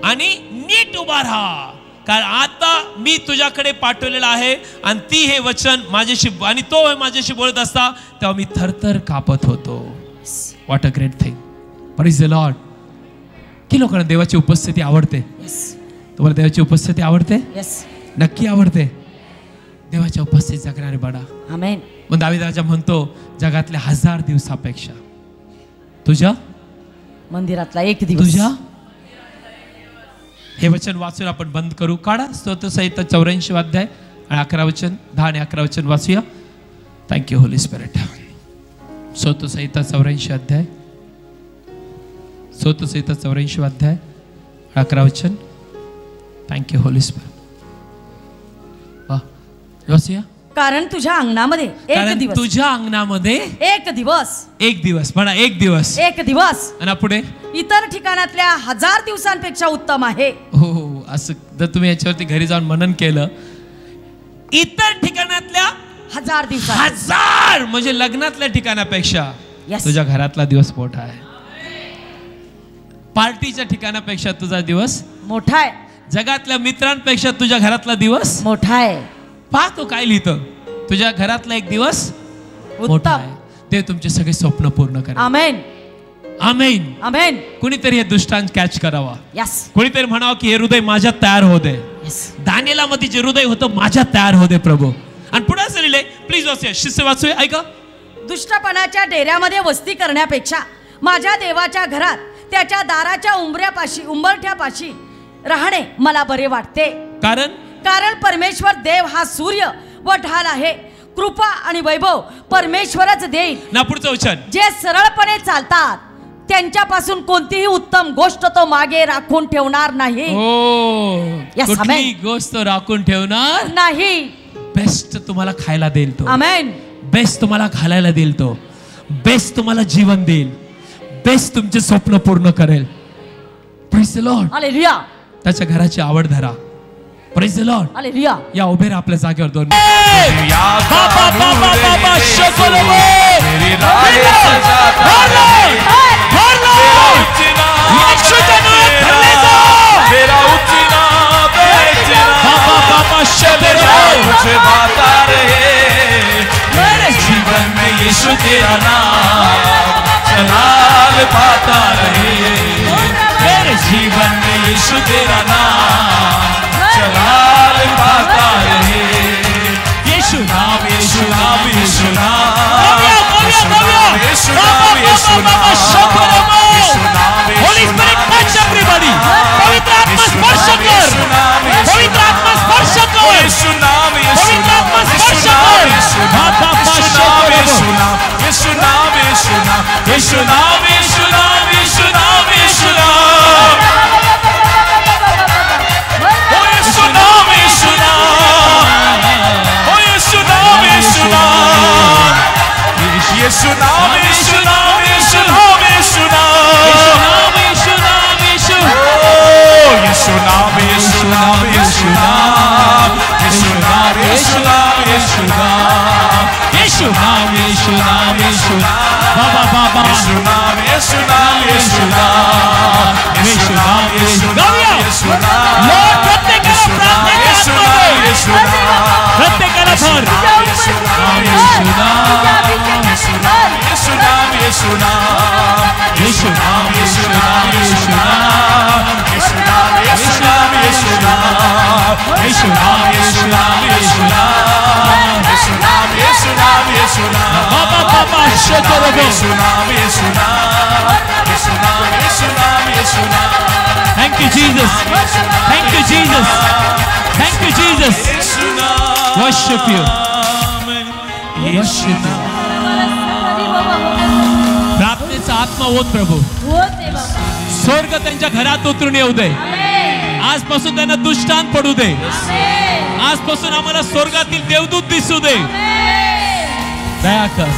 Speaker 5: आणि नीट उभा राहा, कारण आता मी तुझ्याकडे पाठवलेला आहे. आणि ती हे वचन माझ्याशी आणि तो माझ्याशी बोलत असता तेव्हा मी थरथर कापत होतो. What a great thing. Praise the Lord. की लोकांना देवाची उपस्थिती आवडते. तुम्हाला देवाची उपस्थिती आवडते?
Speaker 6: येस.
Speaker 5: नक्की आवडते. देवाच्या उपस्थितीत जगणारे बडा.
Speaker 6: आमेन.
Speaker 5: मग दावीद राजा म्हणतो जगातल्या 1000 दिवसापेक्षा तुझ्या
Speaker 6: मंदिरातला एक दिवस.
Speaker 5: तुझ्या हे वचन वाचून आपण बंद करू. काढा स्तोत्रसंहिता 84 अध्याय आणि 11 वचन, 10 आणि 11 वचन वाचूया. Thank you Holy Spirit. स्तोत्रसंहिता 84 अध्याय, स्तोत्रसंहिता 84 अध्याय 11 वचन. Thank you Holy Spirit. वाह, वाचूया.
Speaker 6: कारण तुझ्या अंगणामध्ये एक दिवस.
Speaker 5: तुझ्या अंगणामध्ये
Speaker 6: एक दिवस.
Speaker 5: एक दिवस म्हणा, एक दिवस.
Speaker 6: एक दिवस
Speaker 5: आणि पुढे
Speaker 6: इतर ठिकाणातल्या 1000 दिवसांपेक्षा उत्तम आहे.
Speaker 5: हो हो, असं जर तुम्ही याच्यावरती घरी जाऊन मनन केलं, इतर ठिकाणातल्या
Speaker 6: 1000 दिवस.
Speaker 5: 1000 म्हणजे लग्नातल्या ठिकाणापेक्षा
Speaker 6: Yes.
Speaker 5: तुझ्या घरातला दिवस मोठा आहे. पार्टीच्या ठिकाणापेक्षा तुझा दिवस
Speaker 6: मोठा आहे.
Speaker 5: जगातल्या मित्रांपेक्षा तुझ्या घरातला दिवस
Speaker 6: मोठा आहे.
Speaker 5: पाहतो काय लिहितं, तुझ्या घरातला एक दिवस मोठा
Speaker 6: उत्तम.
Speaker 5: आहे. ते तुमचे सगळे स्वप्न पूर्ण करा.
Speaker 6: आमेन.
Speaker 5: आमेन.
Speaker 6: आमेन.
Speaker 5: कुणीतरी हे दृष्टांत कॅच करावा.
Speaker 6: यस.
Speaker 5: कुणीतरी म्हणावं की हे हृदय माझ्यात तयार होऊ दे.
Speaker 6: यस.
Speaker 5: दानिएला मध्ये जे हृदय होतं माझ्यात तयार होऊ दे प्रभू. आणि पुढे असं लिहिलंय, प्लीज वाचूया, शिष्य वाचूया, ऐका.
Speaker 6: दुष्टपणाच्या डेऱ्यामध्ये वस्ती करण्यापेक्षा माझ्या देवाच्या घरात त्याच्या दाराच्या उंबरठ्यापाशी राहणे मला बरे वाटते. कारण परमेश्वर देव हा सूर्य व ढाल आहे. कृपा आणि वैभव परमेश्वरच देईल.
Speaker 5: ना पुढचं वचन.
Speaker 6: जे सरळपणे चालतात त्यांच्यापासून कोणतीही उत्तम गोष्ट तो मागे राखून ठेवणार नाही. Yes,
Speaker 5: कुठली
Speaker 6: amen.
Speaker 5: गोष्ट राखून ठेवणार
Speaker 6: नाही.
Speaker 5: बेस्ट तुम्हाला खायला देईल तो.
Speaker 6: आमेन.
Speaker 5: बेस्ट तुम्हाला घालायला देईल तो. बेस्ट तुम्हाला जीवन देईल. बेस्ट तुमचे स्वप्न पूर्ण करेल. Praise the Lord.
Speaker 6: हालेलुया.
Speaker 5: त्याच्या घराची आवड धरा. Praise the Lord.
Speaker 6: हालेलुया.
Speaker 5: या उभे राहा आपल्या जागेवर दोन.
Speaker 3: जीवन में यीशु तेरा नाम जलाल पाता रहे. मेरे जीवन में यीशु तेरा नाम जलाल पाता रहे. यीशु नाम, यीशु नाम, यीशु नाम, यीशु नाम, यीशु नाम, यीशु नाम, यीशु नाम.
Speaker 5: Holy Spirit touch everybody. पवित्र आत्मा स्पर्श कर. पवित्र आत्मा स्पर्श कर.
Speaker 3: यीशु नाम, यीशु
Speaker 5: पवित्र
Speaker 3: नाम,
Speaker 5: आत्मा
Speaker 3: यीशु
Speaker 5: स्पर्श
Speaker 3: नाम,
Speaker 5: कर.
Speaker 3: यीशु नाम, यीशु नाम, यीशु नाम, यीशु नाम, यीशु नाम, यीशु नाम, यीशु नाम, यीशु नाम. ओ यीशु नाम, यीशु नाम, ओ यीशु नाम, यीशु नाम, यीशु नाम, यीशु नाम, यीशु नाम, यीशु नाम,
Speaker 5: यीशु नाम, यीशु.
Speaker 3: ओ यीशु नाम, यीशु नाम, यीशु नाम, यीशु नाम, यीशु नाम, यीशु नाम,
Speaker 5: यीशु नाम, यीशु नाम, यीशु. बाबा बाबा.
Speaker 3: यीशु नाम, यीशु नाम, यीशु नाम, यीशु नाम, यीशु नाम, यीशु नाम.
Speaker 5: Lord, प्रत्येकाला प्रार्थना
Speaker 3: यीशु नाम, यीशु नाम,
Speaker 5: प्रत्येकाला भर.
Speaker 3: यीशु नाम, यीशु नाम, यीशु नाम, यीशु नाम, यीशु नाम, यीशु नाम, यीशु नाम, यीशु नाम, यीशु नाम, यीशु नाम, यीशु नाम, यीशु नाम, यीशु नाम, यीशु नाम, यीशु नाम, यीशु नाम, यीशु नाम.
Speaker 5: बाबा बाबा शोकरो.
Speaker 3: यीशु नाम, यीशु नाम, यीशु नाम, यीशु नाम, यीशु नाम.
Speaker 5: Thank you Jesus. Thank you Jesus. Thank you Jesus.
Speaker 3: यीशु नाम,
Speaker 5: Worship you.
Speaker 3: यीशु नाम.
Speaker 5: प्रार्थनेचा आत्मा होत प्रभू.
Speaker 1: होते बाबा.
Speaker 5: स्वर्ग त्यांच्या घरात उतरून येऊ दे. आजपासून त्यांना दुष्टांत पडू दे. आजपासून आम्हाला स्वर्गातील देवदूत दिसू दे. दया कर.